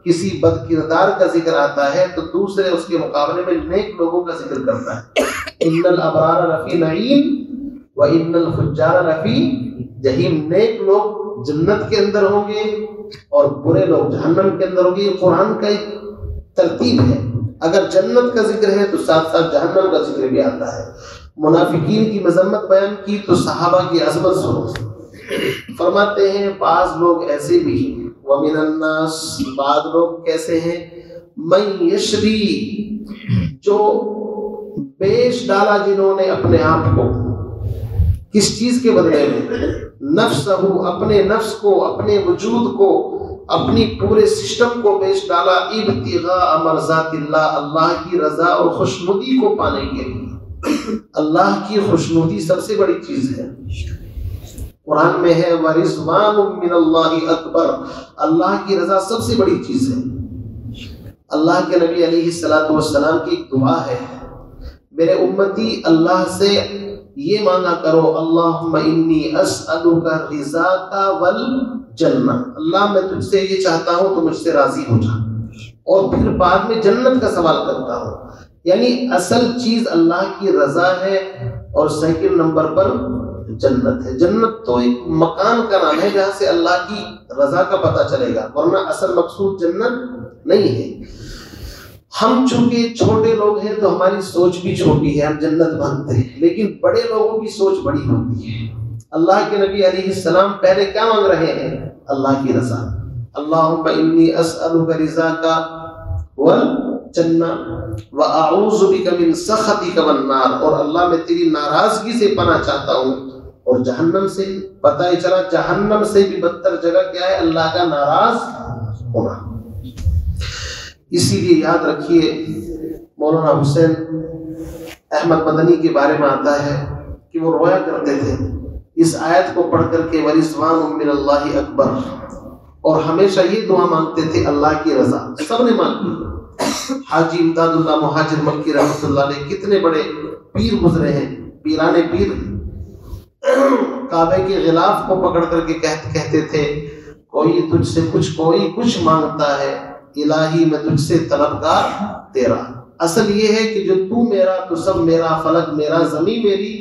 S1: کسی بد کردار کا ذکر آتا ہے تو دوسرے اس کے مقابلے میں نیک لوگوں کا ذکر کرتا ہے۔ ان الابرار لفی نعیم وان الفجار لفی جہیم۔ نیک لوگ جنت کے اندر ہوں گے اور برے لوگ جہنم کے اندر ہوں گے۔ یہ قرآن کا ایک ترتیب ہے، اگر جنت کا ذکر ہے تو ساتھ ساتھ جہنم کا ذکر بھی آتا ہے۔ منافقین کی مذمت بیان کی تو صحابہ کی عظمت سنو۔ فرماتے ہیں بعض لوگ ایسے بھی ہیں، وَمِنَ النَّاسِ، بعض لوگ کیسے ہیں، مَن یشری، جو بیچ ڈالا جنہوں نے اپنے آپ کو، کس چیز کے بدلے میں، نفسہ، اپنے نفس کو، اپنے وجود کو، اپنی پورے سسٹم کو بیچ ڈالا، ابتغاء مرضات اللہ، اللہ کی رضا اور خوشنودی کو پانے کے لیے۔ اللہ کی خوشنودی سب سے بڑی چیز ہے۔ قرآن میں ہے وَرِضْوَانٌ مِّنَ اللَّهِ أَكْبَرُ، اللہ کی رضا سب سے بڑی چیز ہے۔ اللہ کے نبی علیہ السلام کی ایک دعا ہے، میرے امتی اللہ سے یہ مانگا کرو، اللہم انی اسألک رضاک والجنہ، اللہ میں تجھ سے یہ چاہتا ہوں تو مجھ سے راضی ہو جا، اور پھر بعد میں جنت کا سوال کرتا ہوں۔ یعنی اصل چیز اللہ کی رضا ہے، اور سیکنڈ نمبر پر جنت ہے۔ جنت تو ایک مکان کا نام ہے جہاں سے اللہ کی رضا کا پتہ چلے گا، ورنہ اصل مقصود جنت نہیں ہے۔ ہم چونکہ چھوٹے لوگ ہیں تو ہماری سوچ بھی چھوٹی ہے، ہم جنت مانتے ہیں، لیکن بڑے لوگوں کی سوچ بڑی ہوتی ہے۔ اللہ کے نبی علیہ السلام پہلے کیا مانگ رہے ہیں؟ اللہ کی رضا۔ اللہم انی اسألک رضاک والجنہ واعوذ بک من سخطک والنار، اور اللہ میں تیری ناراضگی سے پناہ چاہتا ہوں اور جہنم سے۔ پتہ ہی چلا جہنم سے بھی بدتر جگہ کیا ہے؟ اللہ کا ناراض ہونا۔ اسی لیے یاد رکھیے مولانا حسین احمد مدنی کے بارے میں آتا ہے کہ وہ رویا کرتے تھے اس آیت کو پڑھ کر کے وَرِضْوَانٌ مِّنَ اللَّهِ أَكْبَرُ، اور ہمیشہ یہ دعا مانگتے تھے اللہ کی رضا۔ سب نے مانگی۔ حاجی امداد اللہ مہاجر مکی رحمۃ اللہ علیہ کتنے بڑے پیر گزرے ہیں، پیرانے پیر، کعبے کے غلاف کو پکڑ کر کے کہتے تھے کوئی تجھ سے کچھ، کوئی کچھ مانگتا ہے، الہی میں تجھ سے طلبگار تیرا۔ اصل یہ ہے کہ جو تو میرا تو سب میرا، فلک میرا، زمین میری،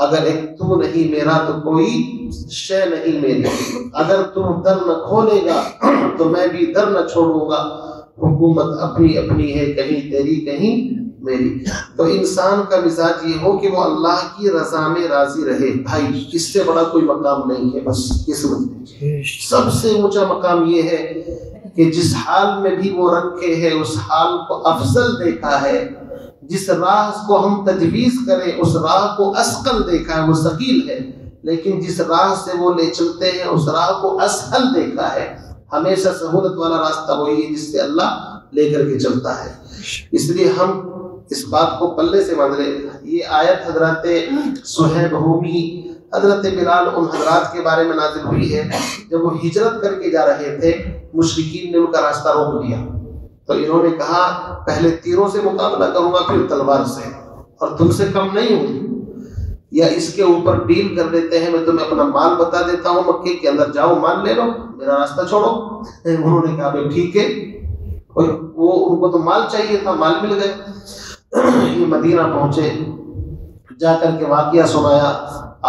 S1: اگر ایک تو نہیں میرا تو کوئی شے نہیں میری۔ اگر تو در نہ کھولے گا تو میں بھی در نہ چھوڑوں گا، حکومت اپنی اپنی ہے، کہیں تیری کہیں میری۔ تو انسان کا مزاج یہ ہو کہ وہ اللہ کی رضا میں راضی رہے۔ بھائی اس سے بڑا کوئی مقام نہیں ہے، بس یہ سمجھ لیجیے۔ سب سے اونچا مقام یہ ہے کہ جس حال میں بھی وہ رکھے ہے اس حال کو افضل دیکھا ہے، جس راہ کو ہم تجویز کریں اس راہ کو اسقل دیکھا ہے، وہ ثقیل ہے، لیکن جس راہ سے وہ لے چلتے ہیں اس راہ کو اسہل دیکھا ہے۔ ہمیشہ سہولت والا راستہ وہی ہے جس سے اللہ لے کر کے چلتا ہے۔ اس لیے ہم اس بات کو پلے سے باندھ لیں۔ یہ آیت حضرت صہیب رومی، حضرت بلال، ان حضرات کے بارے میں نازل ہوئی ہے جب وہ ہجرت کر کے جا رہے تھے، مشرکین نے ان کا راستہ روک دیا تو انہوں نے کہا پہلے تیروں سے مقابلہ کروں گا پھر تلوار سے، اور تم سے کم نہیں ہوں۔ یا اس کے اوپر ڈیل کر دیتے ہیں، میں تمہیں اپنا مال بتا دیتا ہوں، مکے کے اندر جاؤ مال لے لو، میرا راستہ چھوڑو۔ انہوں نے کہا بھائی ٹھیک ہے، وہ ان کو تو مال چاہیے تھا، مال مل گئے۔ یہ مدینہ پہنچے، جا کر کے واقعہ سنایا،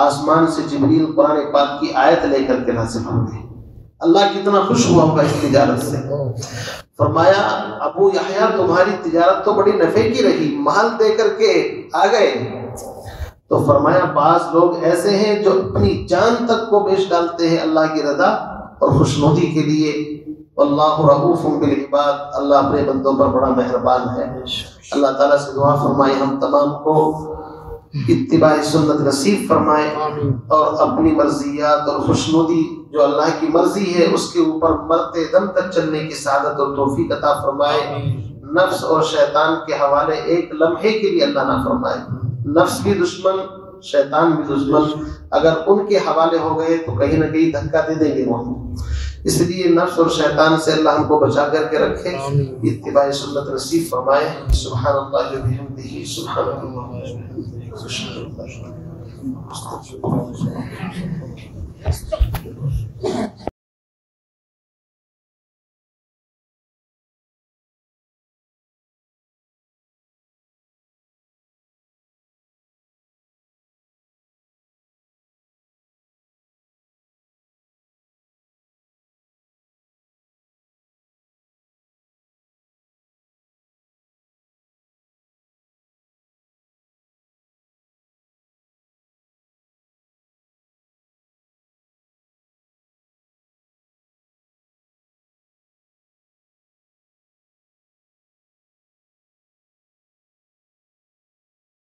S1: آسمان سے جبریل قرآن پاک کی آیت لے کر کے نازل ہو گئی۔ اللہ کتنا خوش ہوا ہوگا اس تجارت سے۔ فرمایا ابو یحییٰ تمہاری تجارت تو بڑی نفع کی رہی، مال دے کر کے آ گئے۔ تو فرمایا بعض لوگ ایسے ہیں جو اپنی جان تک کو بیچ ڈالتے ہیں اللہ کی رضا اور خوشنودی کے لیے۔ اللہ رؤوف بالعباد، اللہ اپنے بندوں پر بڑا مہربان ہے۔ اللہ تعالیٰ سے دعا فرمائے ہم تمام کو اتباع سنت نصیب فرمائے، اور اپنی مرضیات اور خوشنودی جو اللہ کی مرضی ہے اس کے اوپر مرتے دم تک چلنے کی سعادت اور توفیق عطا فرمائے۔ نفس اور شیطان کے حوالے ایک لمحے کے لیے اللہ نہ فرمائے۔ نفس بھی دشمن، شیطان بھی دشمن، اگر ان کے حوالے ہو گئے تو کہیں نہ کہیں دھکا دے دیں گے وہ، اس لیے نفس اور شیطان سے اللہ ہم کو بچا کر کے رکھے، اتباع سنت نصیب فرمائے۔ سبحان اللہ و بحمدہ، سبحان اللہ۔